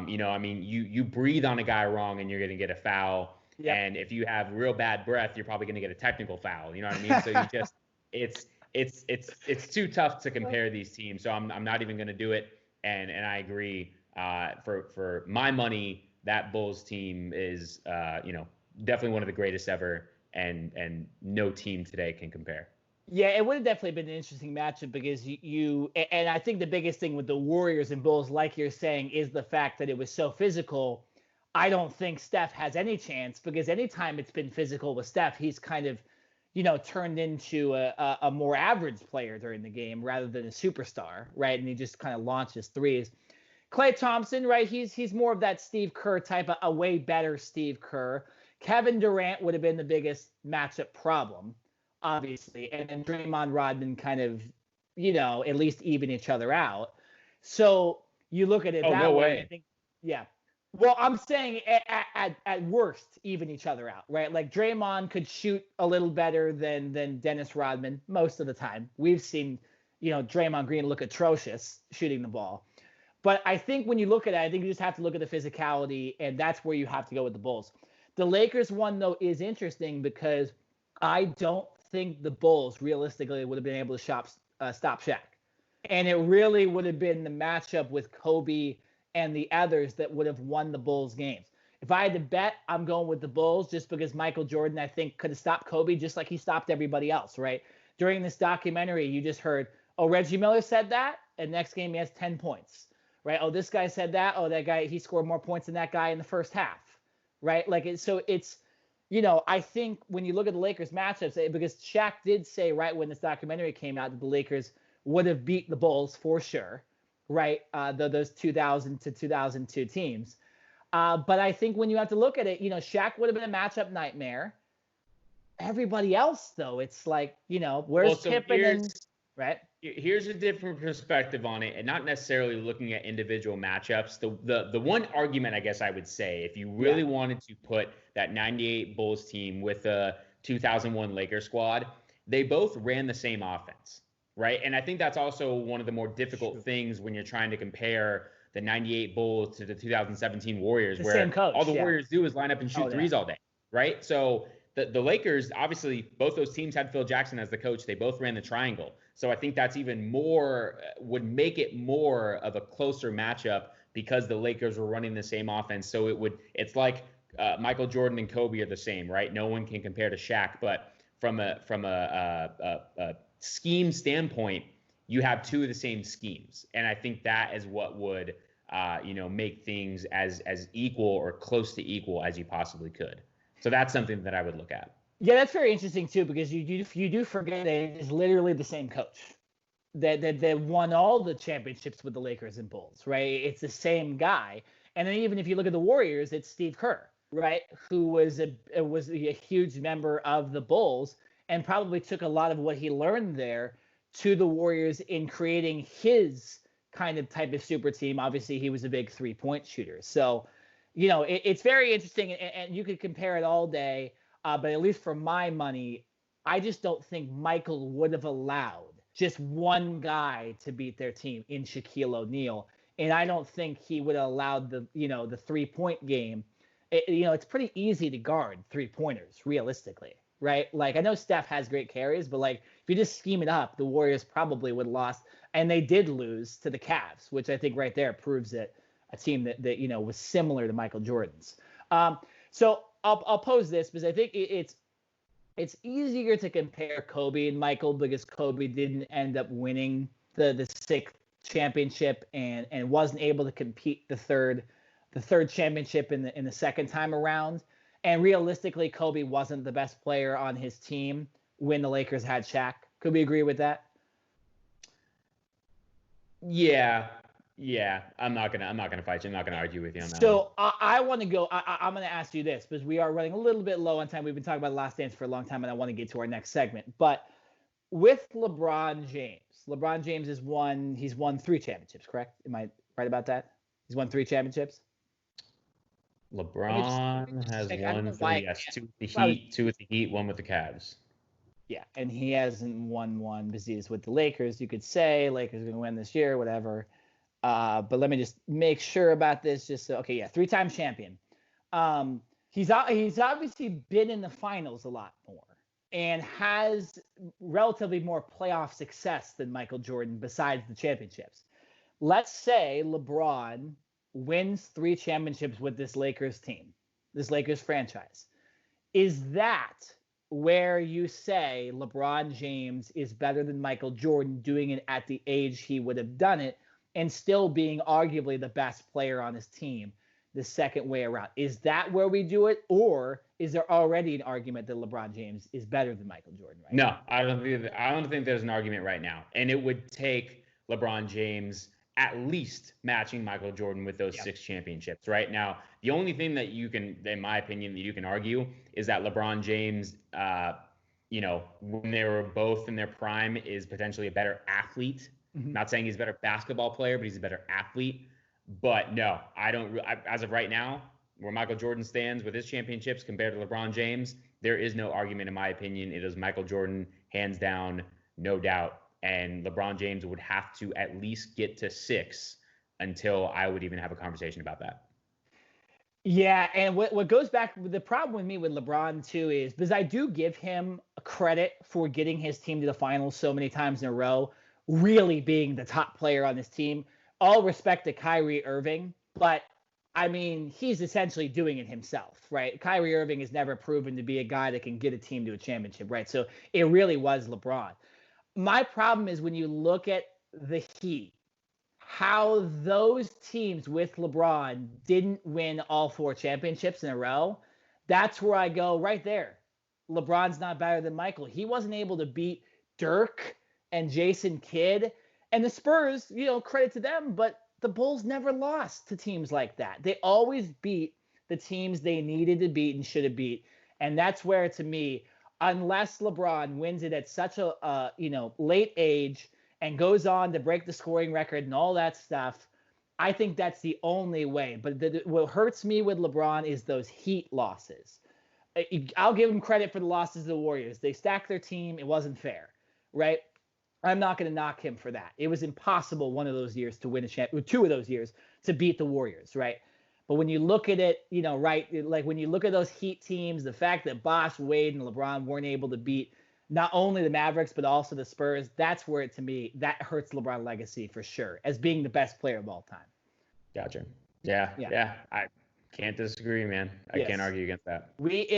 You breathe on a guy wrong and you're going to get a foul. Yep. And if you have real bad breath, you're probably going to get a technical foul. You know what I mean? So you just, it's too tough to compare these teams. So I'm not even going to do it. And I agree. For my money, that Bulls team is, definitely one of the greatest ever, and no team today can compare. Yeah, it would have definitely been an interesting matchup, because and I think the biggest thing with the Warriors and Bulls, like you're saying, is the fact that it was so physical. I don't think Steph has any chance, because anytime it's been physical with Steph, he's kind of, turned into a more average player during the game rather than a superstar, right? And he just kind of launches threes. Klay Thompson, right? He's more of that Steve Kerr type, a way better Steve Kerr. Kevin Durant would have been the biggest matchup problem, obviously, and then Draymond, Rodman kind of, at least even each other out. So you look at it that way. I think, yeah. Well, I'm saying at worst, even each other out, right? Like Draymond could shoot a little better than Dennis Rodman most of the time. We've seen, Draymond Green look atrocious shooting the ball. But I think when you look at it, I think you just have to look at the physicality, and that's where you have to go with the Bulls. The Lakers one, though, is interesting because I don't think the Bulls realistically would have been able to stop Shaq. And it really would have been the matchup with Kobe and the others that would have won the Bulls games. If I had to bet, I'm going with the Bulls just because Michael Jordan, I think, could have stopped Kobe just like he stopped everybody else, right? During this documentary, you just heard, oh, Reggie Miller said that, and next game he has 10 points, right? Oh, this guy said that. Oh, that guy, he scored more points than that guy in the first half, right? Like, so it's, I think when you look at the Lakers matchups, because Shaq did say right when this documentary came out that the Lakers would have beat the Bulls for sure, right? Those 2000 to 2002 teams. But I think when you have to look at it, Shaq would have been a matchup nightmare. Everybody else, though, it's like, where's Pippen and right? Here's a different perspective on it, and not necessarily looking at individual matchups. The one argument I guess I would say, if you really wanted to put that 98 Bulls team with a 2001 Lakers squad, they both ran the same offense, right? And I think that's also one of the more difficult things when you're trying to compare the 98 Bulls to the 2017 Warriors, where all the Warriors do is line up and shoot threes all day, right? So the Lakers, obviously, both those teams had Phil Jackson as the coach. They both ran the triangle. So I think that's even more, would make it more of a closer matchup because the Lakers were running the same offense. So it's like Michael Jordan and Kobe are the same, right? No one can compare to Shaq, but from a scheme standpoint, you have two of the same schemes. And I think that is what would, make things as equal or close to equal as you possibly could. So that's something that I would look at. Yeah, that's very interesting too, because you do forget that it is literally the same coach that won all the championships with the Lakers and Bulls, right? It's the same guy. And then even if you look at the Warriors, it's Steve Kerr, right? Who was a huge member of the Bulls and probably took a lot of what he learned there to the Warriors in creating his kind of type of super team. Obviously, he was a big 3-point shooter. So, it's very interesting, and you could compare it all day. But at least for my money, I just don't think Michael would have allowed just one guy to beat their team in Shaquille O'Neal. And I don't think he would have allowed the 3-point game. It's pretty easy to guard 3-pointers realistically, right? Like, I know Steph has great carries, but like if you just scheme it up, the Warriors probably would have lost. And they did lose to the Cavs, which I think right there proves that a team that was similar to Michael Jordan's. So I'll pose this because I think it's easier to compare Kobe and Michael because Kobe didn't end up winning the sixth championship and wasn't able to compete the third championship in the second time around. And realistically, Kobe wasn't the best player on his team when the Lakers had Shaq. Could we agree with that? Yeah, I'm not gonna fight you. I'm not gonna argue with you on that. So I want to go. I'm gonna ask you this because we are running a little bit low on time. We've been talking about The Last Dance for a long time, and I want to get to our next segment. But with LeBron James has won. He's won 3 championships. Correct? Am I right about that? He's won 3 championships. LeBron has won 3. Yes, 2 with the Heat, 2 with the Heat, 1 with the Cavs. Yeah, and he hasn't won one because he's with the Lakers. You could say Lakers are going to win this year, whatever. But let me just make sure about this. Just so, okay, yeah, 3-time champion. He's obviously been in the finals a lot more and has relatively more playoff success than Michael Jordan besides the championships. Let's say LeBron wins 3 championships with this Lakers team, this Lakers franchise. Is that where you say LeBron James is better than Michael Jordan doing it at the age he would have done it and still being arguably the best player on his team the second way around? Is that where we do it, or is there already an argument that LeBron James is better than Michael Jordan right now? No, I don't think there's an argument right now. And it would take LeBron James at least matching Michael Jordan with those 6 championships. Right now, the only thing that you can, in my opinion, that you can argue is that LeBron James, when they were both in their prime, is potentially a better athlete. Mm-hmm. Not saying he's a better basketball player, but he's a better athlete. But no, as of right now, where Michael Jordan stands with his championships compared to LeBron James, there is no argument, in my opinion. It is Michael Jordan, hands down, no doubt. And LeBron James would have to at least get to 6 until I would even have a conversation about that. Yeah, and what goes back, the problem with me with LeBron too is because I do give him credit for getting his team to the finals so many times in a row. really being the top player on this team. All respect to Kyrie Irving, but I mean, he's essentially doing it himself, right? Kyrie Irving has never proven to be a guy that can get a team to a championship, right? So it really was LeBron. My problem is when you look at the Heat, how those teams with LeBron didn't win all 4 championships in a row. That's where I go right there. LeBron's not better than Michael. He wasn't able to beat Dirk and Jason Kidd and the Spurs, credit to them, but the Bulls never lost to teams like that. They always beat the teams they needed to beat and should have beat. And that's where, to me, unless LeBron wins it at such a late age and goes on to break the scoring record and all that stuff, I think that's the only way. But what hurts me with LeBron is those Heat losses. I'll give him credit for the losses to the Warriors. They stacked their team. It wasn't fair, right? I'm not going to knock him for that. It was impossible one of those years to win a champion, 2 of those years to beat the Warriors, right? But when you look at it, right, like when you look at those Heat teams, the fact that Bosh, Wade, and LeBron weren't able to beat not only the Mavericks but also the Spurs, that's where, to me, that hurts LeBron's legacy for sure as being the best player of all time. Gotcha. Yeah. I can't disagree, man. I can't argue against that.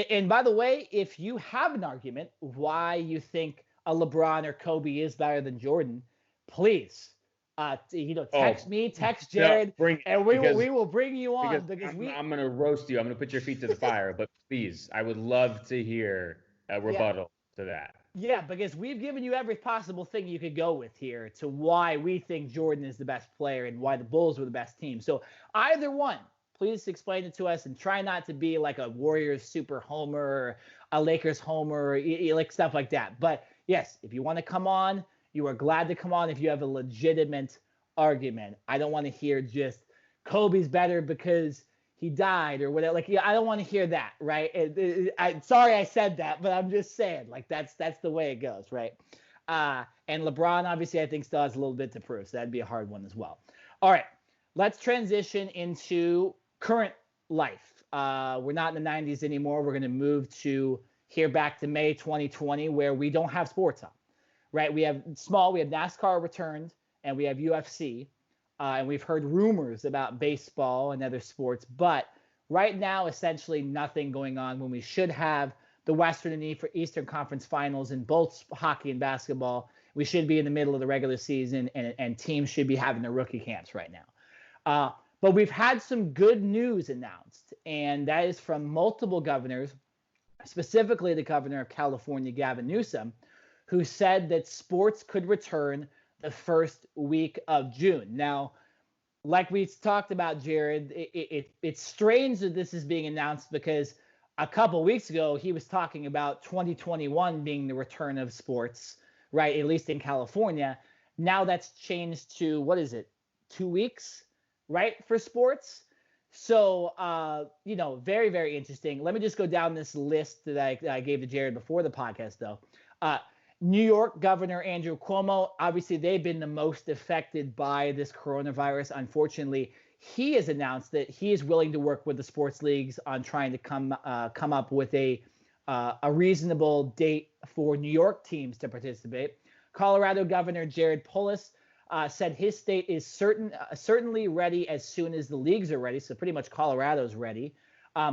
And by the way, if you have an argument why you think a LeBron or Kobe is better than Jordan, please, text me, text Jared, and we will bring you on because I'm gonna roast you. I'm gonna put your feet to the fire, but please, I would love to hear a rebuttal to that. Yeah, because we've given you every possible thing you could go with here to why we think Jordan is the best player and why the Bulls were the best team. So either one, please explain it to us and try not to be like a Warriors super homer or a Lakers homer, like stuff like that. But yes, if you want to come on, you are glad to come on if you have a legitimate argument. I don't want to hear just Kobe's better because he died or whatever. Like, I don't want to hear that, right? Sorry I said that, but I'm just saying, like, that's the way it goes, right? And LeBron, obviously, I think still has a little bit to prove, so that'd be a hard one as well. All right, let's transition into current life. We're not in the 90s anymore. We're going to move to back to May 2020, where we don't have sports on, right? We have NASCAR returned, and we have UFC. And we've heard rumors about baseball and other sports, but right now, essentially nothing going on when we should have the Western and Eastern Conference Finals in both hockey and basketball. We should be in the middle of the regular season, and teams should be having their rookie camps right now. But we've had some good news announced, and that is from multiple governors, specifically the governor of California, Gavin Newsom, who said that sports could return the first week of June. Now, like we talked about, Jared, it's strange that this is being announced because a couple weeks ago he was talking about 2021 being the return of sports, right? At least in California. Now that's changed to, 2 weeks, right, for sports? So, very, very interesting. Let me just go down this list that I gave to Jared before the podcast, though. New York Governor Andrew Cuomo, obviously they've been the most affected by this coronavirus. Unfortunately, he has announced that he is willing to work with the sports leagues on trying to come up with a reasonable date for New York teams to participate. Colorado Governor Jared Polis said his state is certainly ready as soon as the leagues are ready. So pretty much Colorado's ready.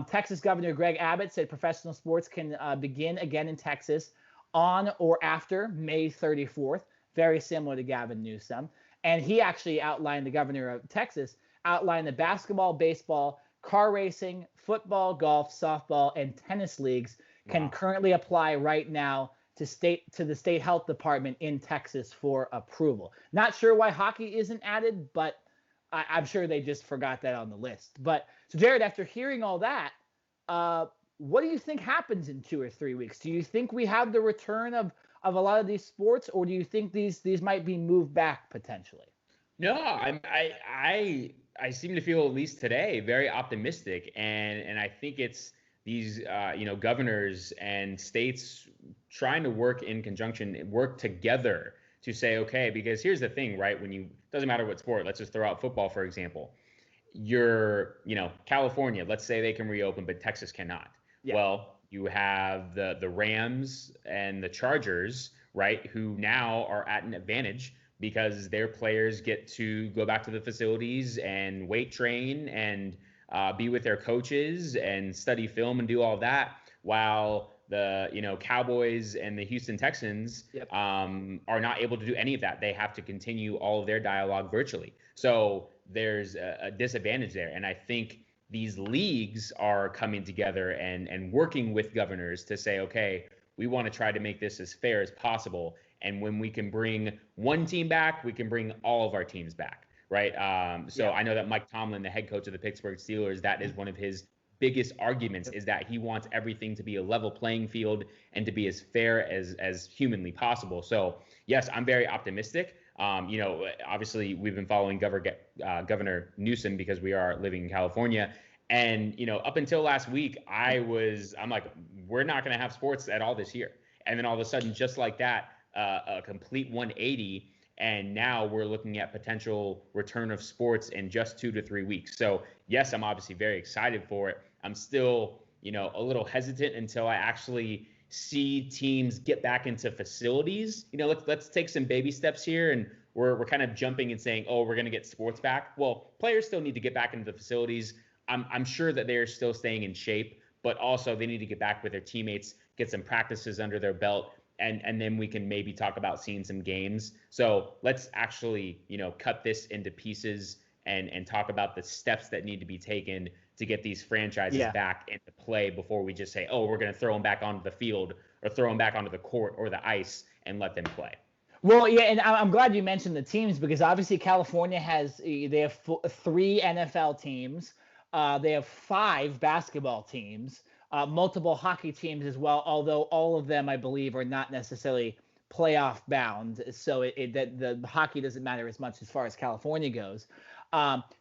Texas Governor Greg Abbott said professional sports can begin again in Texas on or after May 34th, very similar to Gavin Newsom. And he actually the governor of Texas, outlined the basketball, baseball, car racing, football, golf, softball, and tennis leagues can currently apply right now to the state health department in Texas for approval. Not sure why hockey isn't added, but I'm sure they just forgot that on the list. But so Jared, after hearing all that, what do you think happens in 2 or 3 weeks? Do you think we have the return of a lot of these sports, or do you think these might be moved back potentially? No, I seem to feel, at least today, very optimistic, and I think it's these governors and states trying to work in conjunction, work together to say, okay, because here's the thing, right? Doesn't matter what sport, let's just throw out football, for example. California, let's say they can reopen, but Texas cannot. Yeah. Well, you have the Rams and the Chargers, right, who now are at an advantage because their players get to go back to the facilities and weight train and be with their coaches and study film and do all that, while the Cowboys and the Houston Texans Yep. are not able to do any of that. They have to continue all of their dialogue virtually. So there's a disadvantage there. And I think these leagues are coming together and working with governors to say, okay, we want to try to make this as fair as possible. And when we can bring one team back, we can bring all of our teams back, right? So I know that Mike Tomlin, the head coach of the Pittsburgh Steelers, that is one of his biggest arguments, is that he wants everything to be a level playing field and to be as fair as humanly possible. So yes, I'm very optimistic. Obviously we've been following Governor Newsom because we are living in California. And, up until last week, I'm like, we're not going to have sports at all this year. And then all of a sudden, just like that, a complete 180. And now we're looking at potential return of sports in just 2 to 3 weeks. So yes, I'm obviously very excited for it. I'm still, a little hesitant until I actually see teams get back into facilities. Let's take some baby steps here, and we're kind of jumping and saying, oh, we're going to get sports back. Well, players still need to get back into the facilities. I'm sure that they're still staying in shape, but also they need to get back with their teammates, get some practices under their belt, and then we can maybe talk about seeing some games. So let's actually, cut this into pieces and talk about the steps that need to be taken to get these franchises back into play before we just say, oh, we're going to throw them back onto the field or throw them back onto the court or the ice and let them play. Well, yeah, and I'm glad you mentioned the teams, because obviously California they have 3 NFL teams. They have 5 basketball teams, multiple hockey teams as well, although all of them, I believe, are not necessarily playoff bound. So the hockey doesn't matter as much as far as California goes.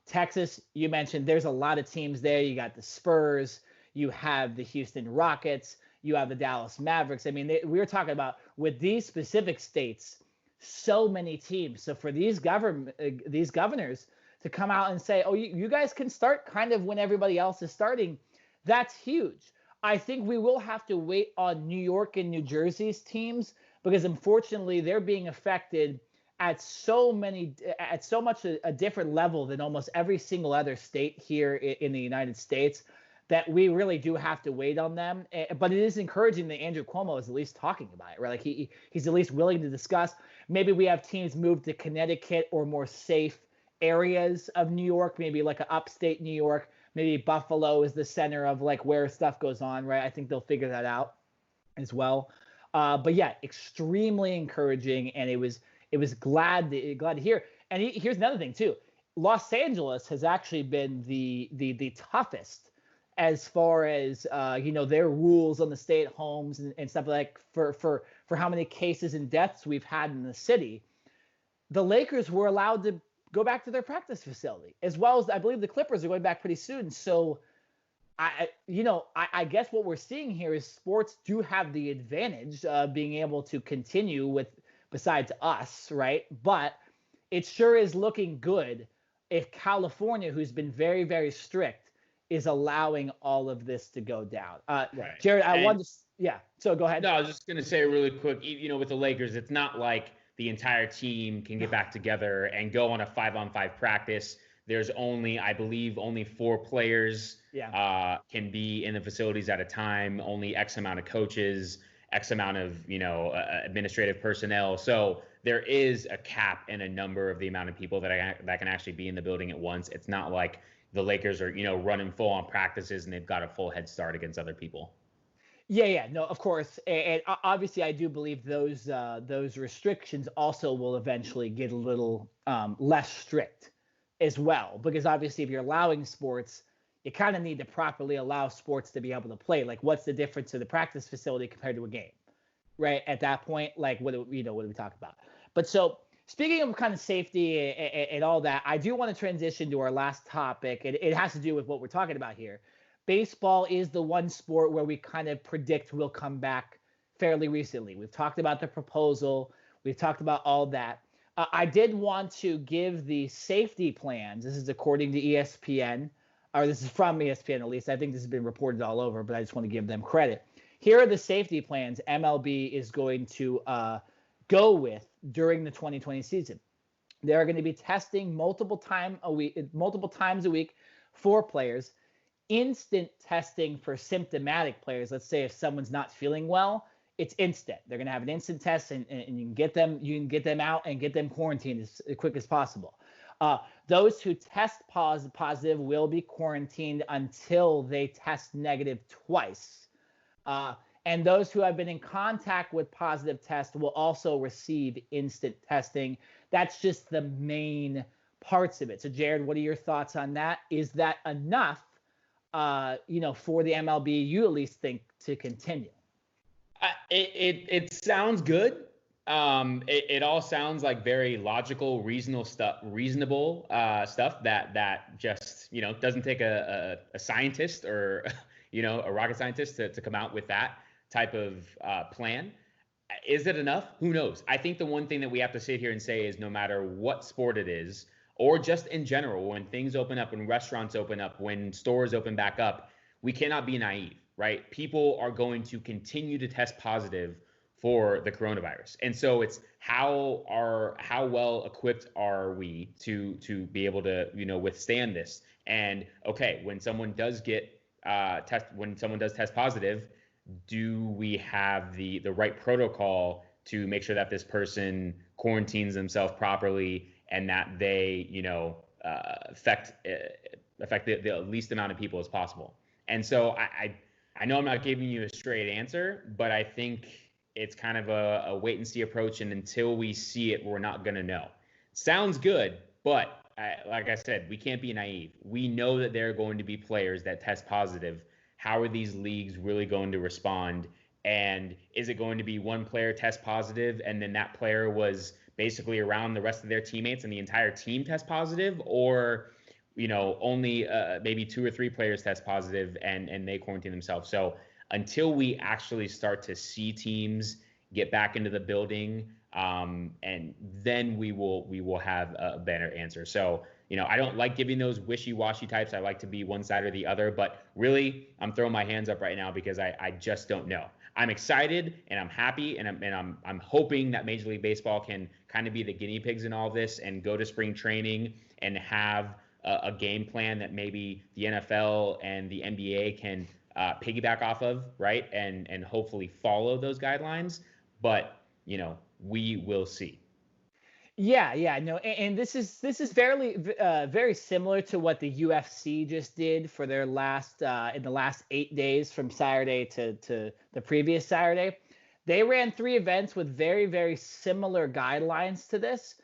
Texas, you mentioned, there's a lot of teams there. You got the Spurs, you have the Houston Rockets, you have the Dallas Mavericks. I mean, we were talking about, with these specific states, so many teams. So for these governors to come out and say, oh, you guys can start kind of when everybody else is starting, that's huge. I think we will have to wait on New York and New Jersey's teams, because unfortunately they're being affected at so much a different level than almost every single other state here in the United States, that we really do have to wait on them. But it is encouraging that Andrew Cuomo is at least talking about it, right? Like he's at least willing to discuss. Maybe we have teams move to Connecticut or more safe areas of New York, maybe like an upstate New York. Maybe Buffalo is the center of like where stuff goes on, right? I think they'll figure that out as well. But yeah, extremely encouraging, and it was glad to hear. And here's another thing too: Los Angeles has actually been the toughest as far as their rules on the stay-at-homes and stuff like for how many cases and deaths we've had in the city. The Lakers were allowed to go back to their practice facility, as well as I believe the Clippers are going back pretty soon. So I guess what we're seeing here is sports do have the advantage of being able to continue with, besides us, right? But it sure is looking good if California, who's been very, very strict, is allowing all of this to go down. Right. Jared, so go ahead. No, I was just going to say really quick, with the Lakers, it's not like the entire team can get back together and go on a 5-on-5 practice. There's I believe only 4 players can be in the facilities at a time, only X amount of coaches, X amount of, administrative personnel. So there is a cap and a number of the amount of people that can actually be in the building at once. It's not like the Lakers are, running full on practices and they've got a full head start against other people. Yeah, no, of course, and obviously I do believe those restrictions also will eventually get a little less strict as well, because obviously if you're allowing sports, you kind of need to properly allow sports to be able to play. Like, what's the difference of the practice facility compared to a game, right? At that point, like, what do we talk about? But so speaking of kind of safety and all that, I do want to transition to our last topic. It has to do with what we're talking about here. Baseball is the one sport where we kind of predict will come back fairly recently. We've talked about the proposal. We've talked about all that. I did want to give the safety plans. This is according to ESPN, or this is from ESPN at least. I think this has been reported all over, but I just want to give them credit. Here are the safety plans MLB is going to go with during the 2020 season. They're going to be testing multiple times a week for players. Instant testing for symptomatic players. Let's say if someone's not feeling well, it's instant. They're going to have an instant test, and you can get them out and get them quarantined as quick as possible. Those who test positive will be quarantined until they test negative twice. And those who have been in contact with positive tests will also receive instant testing. That's just the main parts of it. So, Jared, what are your thoughts on that? Is that enough, for the MLB, you at least think, to continue? It sounds good. It all sounds like very logical, reasonable stuff that just, doesn't take a scientist or, a rocket scientist to come out with that type of plan. Is it enough? Who knows? I think the one thing that we have to sit here and say is no matter what sport it is, or just in general, when things open up, when restaurants open up, when stores open back up, we cannot be naive, right? People are going to continue to test positive for the coronavirus. And so it's how well equipped are we to be able to, withstand this? And okay, when someone does test positive, do we have the right protocol to make sure that this person quarantines themselves properly and that they, affect the least amount of people as possible? And so I know I'm not giving you a straight answer, but I think it's kind of a wait and see approach. And until we see it, we're not going to know. Sounds good, but like I said, we can't be naive. We know that there are going to be players that test positive. How are these leagues really going to respond? And is it going to be one player test positive and then that player was basically around the rest of their teammates and the entire team test positive? Or, only maybe 2 or 3 players test positive and they quarantine themselves? So until we actually start to see teams get back into the building, and then we will have a better answer. So, I don't like giving those wishy-washy types. I like to be one side or the other, but really I'm throwing my hands up right now because I just don't know. I'm excited and I'm happy and I'm hoping that Major League Baseball can kind of be the guinea pigs in all this and go to spring training and have a game plan that maybe the NFL and the NBA can piggyback off of, right? And hopefully follow those guidelines. But, we will see. Yeah, no, and this is very similar to what the UFC just did for their in the last 8 days from Saturday to the previous Saturday. They ran 3 events with very, very similar guidelines to this,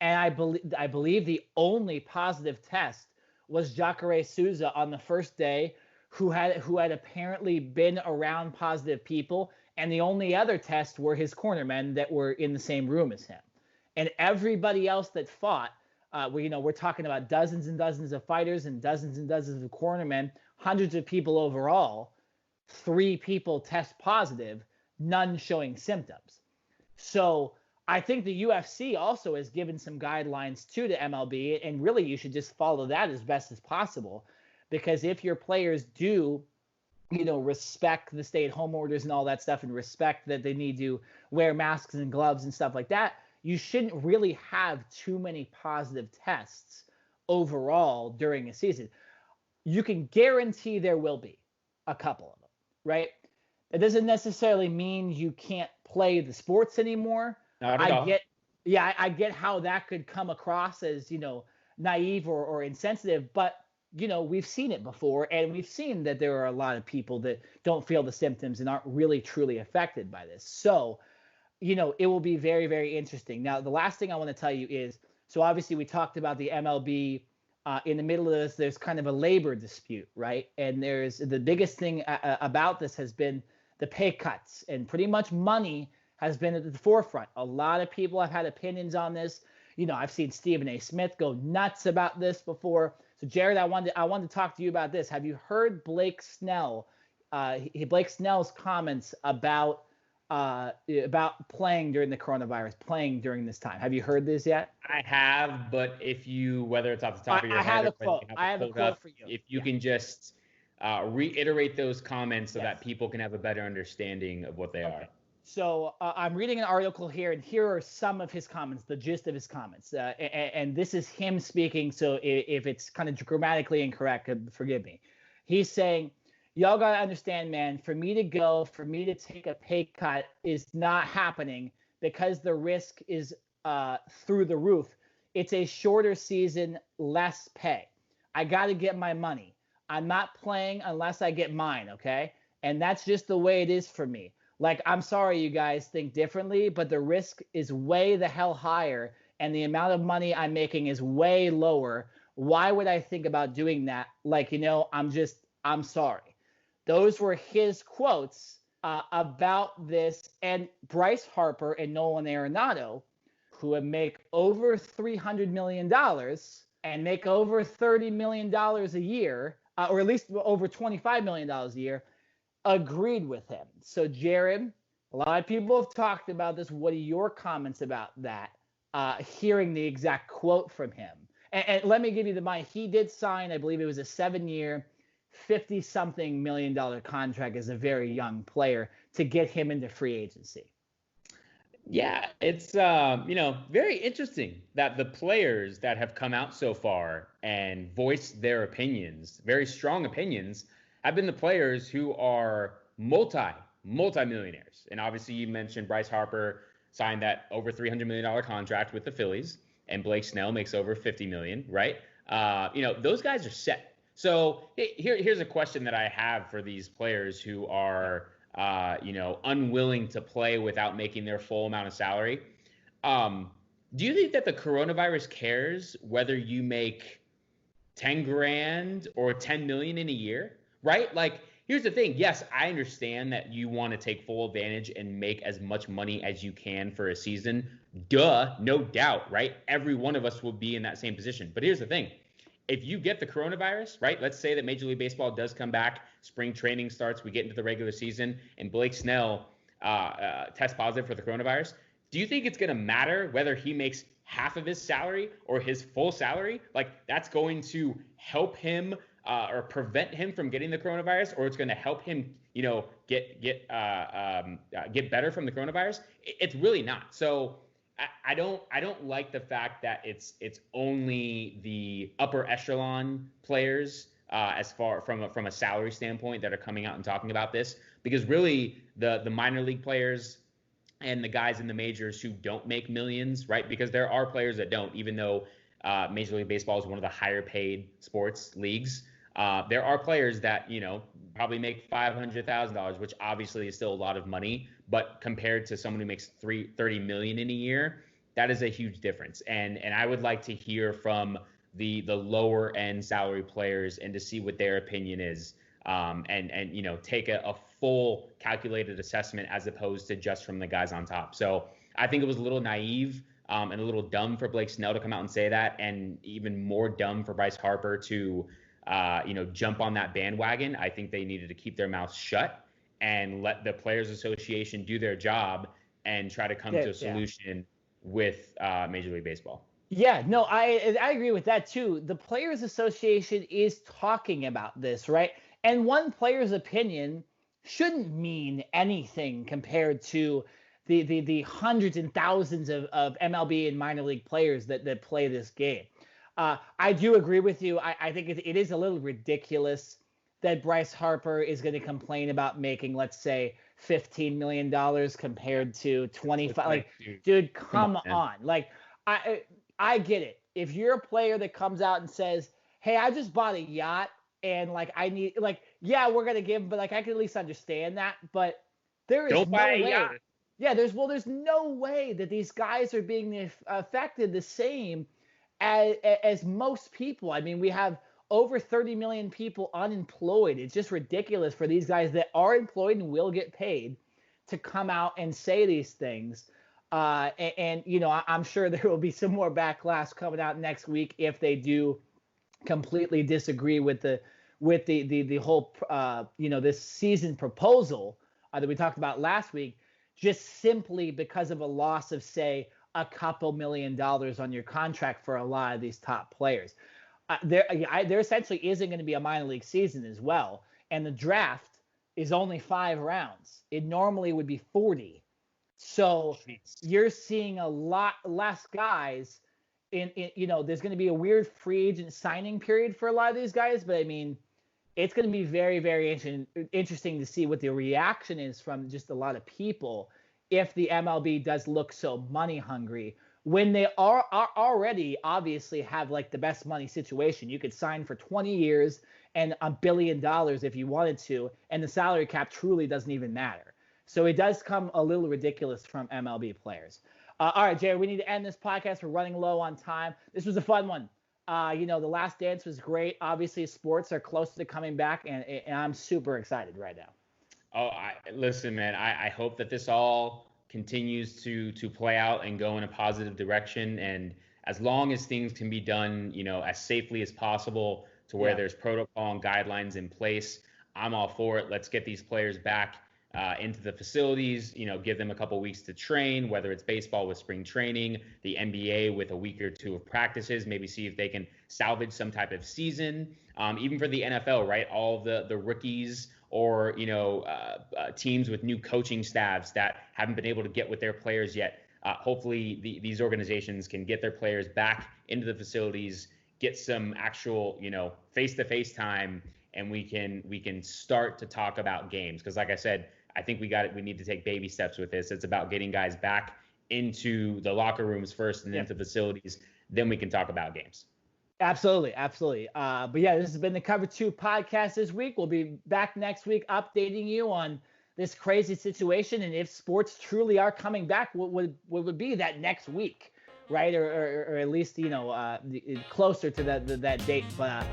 and I believe the only positive test was Jacare Souza on the first day, who had apparently been around positive people, and the only other tests were his cornermen that were in the same room as him. And everybody else that fought, we're talking about dozens and dozens of fighters and dozens of cornermen, hundreds of people overall. 3 people test positive, none showing symptoms. So I think the UFC also has given some guidelines to the MLB, and really you should just follow that as best as possible, because if your players do, respect the stay-at-home orders and all that stuff, and respect that they need to wear masks and gloves and stuff like that, you shouldn't really have too many positive tests overall during a season. You can guarantee there will be a couple of them, right? It doesn't necessarily mean you can't play the sports anymore. Not at all. I get how that could come across as, naive or insensitive, but we've seen it before, and we've seen that there are a lot of people that don't feel the symptoms and aren't really truly affected by this. So, it will be very, very interesting. Now, the last thing I want to tell you is, so obviously we talked about the MLB. In the middle of this, there's kind of a labor dispute, right? And there's the biggest thing about this has been the pay cuts, and pretty much money has been at the forefront. A lot of people have had opinions on this. I've seen Stephen A. Smith go nuts about this before. So, Jared, I wanted to talk to you about this. Have you heard Blake Snell? Blake Snell's comments about playing during the coronavirus, playing during this time. Have you heard this yet? I have, but whether it's off the top of your head, I have a quote for you. If you can just reiterate those comments so that people can have a better understanding of what they are. So I'm reading an article here, and here are some of his comments, the gist of his comments. And this is him speaking, so if it's kind of grammatically incorrect, forgive me. He's saying, y'all got to understand, man, for me to take a pay cut is not happening because the risk is through the roof. It's a shorter season, less pay. I got to get my money. I'm not playing unless I get mine, okay? And that's just the way it is for me. Like, I'm sorry you guys think differently, but the risk is way the hell higher, and the amount of money I'm making is way lower. Why would I think about doing that? Like, I'm sorry. Those were his quotes about this. And Bryce Harper and Nolan Arenado, who make over $300 million and make over $30 million a year, or at least over $25 million a year, agreed with him. So, Jared, a lot of people have talked about this. What are your comments about that? Hearing the exact quote from him. And let me give you the money. He did sign, I believe it was a 7-year, $50-something million contract as a very young player to get him into free agency. Yeah, it's very interesting that the players that have come out so far and voiced their opinions, very strong opinions, have been the players who are multi-millionaires. And obviously you mentioned Bryce Harper signed that over $300 million contract with the Phillies, and Blake Snell makes over $50 million, right? Those guys are set. So here's a question that I have for these players who are, unwilling to play without making their full amount of salary. Do you think that the coronavirus cares whether you make 10 grand or 10 million in a year? Right? Like, here's the thing. Yes, I understand that you want to take full advantage and make as much money as you can for a season. Duh, no doubt, right? Every one of us will be in that same position. But here's the thing. If you get the coronavirus, right? Let's say that Major League Baseball does come back, spring training starts, we get into the regular season, and Blake Snell tests positive for the coronavirus. Do you think it's going to matter whether he makes half of his salary or his full salary? Like, that's going to help him or prevent him from getting the coronavirus, or it's going to help him, get better from the coronavirus? It's really not. So I don't like the fact that it's only the upper echelon players as far from a salary standpoint that are coming out and talking about this, because really the minor league players and the guys in the majors who don't make millions, right? Because there are players that don't, even though Major League Baseball is one of the higher paid sports leagues. There are players that, probably make $500,000, which obviously is still a lot of money, but compared to someone who makes $30 million in a year, that is a huge difference. And I would like to hear from the lower end salary players and to see what their opinion is, and take a full calculated assessment as opposed to just from the guys on top. So I think it was a little naive and a little dumb for Blake Snell to come out and say that, and even more dumb for Bryce Harper to jump on that bandwagon. I think they needed to keep their mouths shut and let the Players Association do their job and try to come to a solution with Major League Baseball. Yeah, no, I agree with that too. The Players Association is talking about this, right? And one player's opinion shouldn't mean anything compared to the hundreds and thousands of MLB and minor league players that play this game. I do agree with you. I think it is a little ridiculous that Bryce Harper is going to complain about making, let's say, $15 million compared to 25. Like, dude, come on. Like, I get it. If you're a player that comes out and says, hey, I just bought a yacht and like I need, like, yeah, we're going to give, but like I can at least understand that. But there is no way. Yeah, there's no way that these guys are being affected the same as most people. I mean, we have over 30 million people unemployed. It's just ridiculous for these guys that are employed and will get paid to come out and say these things. I'm sure there will be some more backlash coming out next week if they do completely disagree with the whole this season proposal that we talked about last week, just simply because of a loss of, say, a couple $1 million on your contract for a lot of these top players. There essentially isn't going to be a minor league season as well, and the draft is only 5 rounds. It normally would be 40. So you're seeing a lot less guys in there's going to be a weird free agent signing period for a lot of these guys, but I mean, it's going to be very, very interesting to see what the reaction is from just a lot of people if the MLB does look so money hungry when they are already obviously have like the best money situation. You could sign for 20 years and $1 billion if you wanted to, and the salary cap truly doesn't even matter. So it does come a little ridiculous from MLB players. All right, Jerry, we need to end this podcast. We're running low on time. This was a fun one. The Last Dance was great. Obviously, sports are close to coming back, and I'm super excited right now. Oh, listen, man. I hope that this all continues to play out and go in a positive direction. And as long as things can be done, as safely as possible to where there's protocol and guidelines in place, I'm all for it. Let's get these players back into the facilities, give them a couple weeks to train, whether it's baseball with spring training, the NBA with a week or two of practices, maybe see if they can salvage some type of season. Even for the NFL, right? All the rookies or, teams with new coaching staffs that haven't been able to get with their players yet. Hopefully these organizations can get their players back into the facilities, get some actual, face-to-face time, and we can start to talk about games. Because like I said, I think we need to take baby steps with this. It's about getting guys back into the locker rooms first and into facilities. Then we can talk about games. Absolutely. But yeah, this has been the Cover 2 podcast this week. We'll be back next week updating you on this crazy situation and if sports truly are coming back, what would be that next week, right? Or at least, closer to that date. But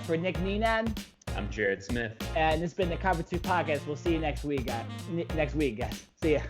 for Nick Nenad, I'm Jared Smith. And this has been the Cover 2 podcast. We'll see you next week, guys. See ya.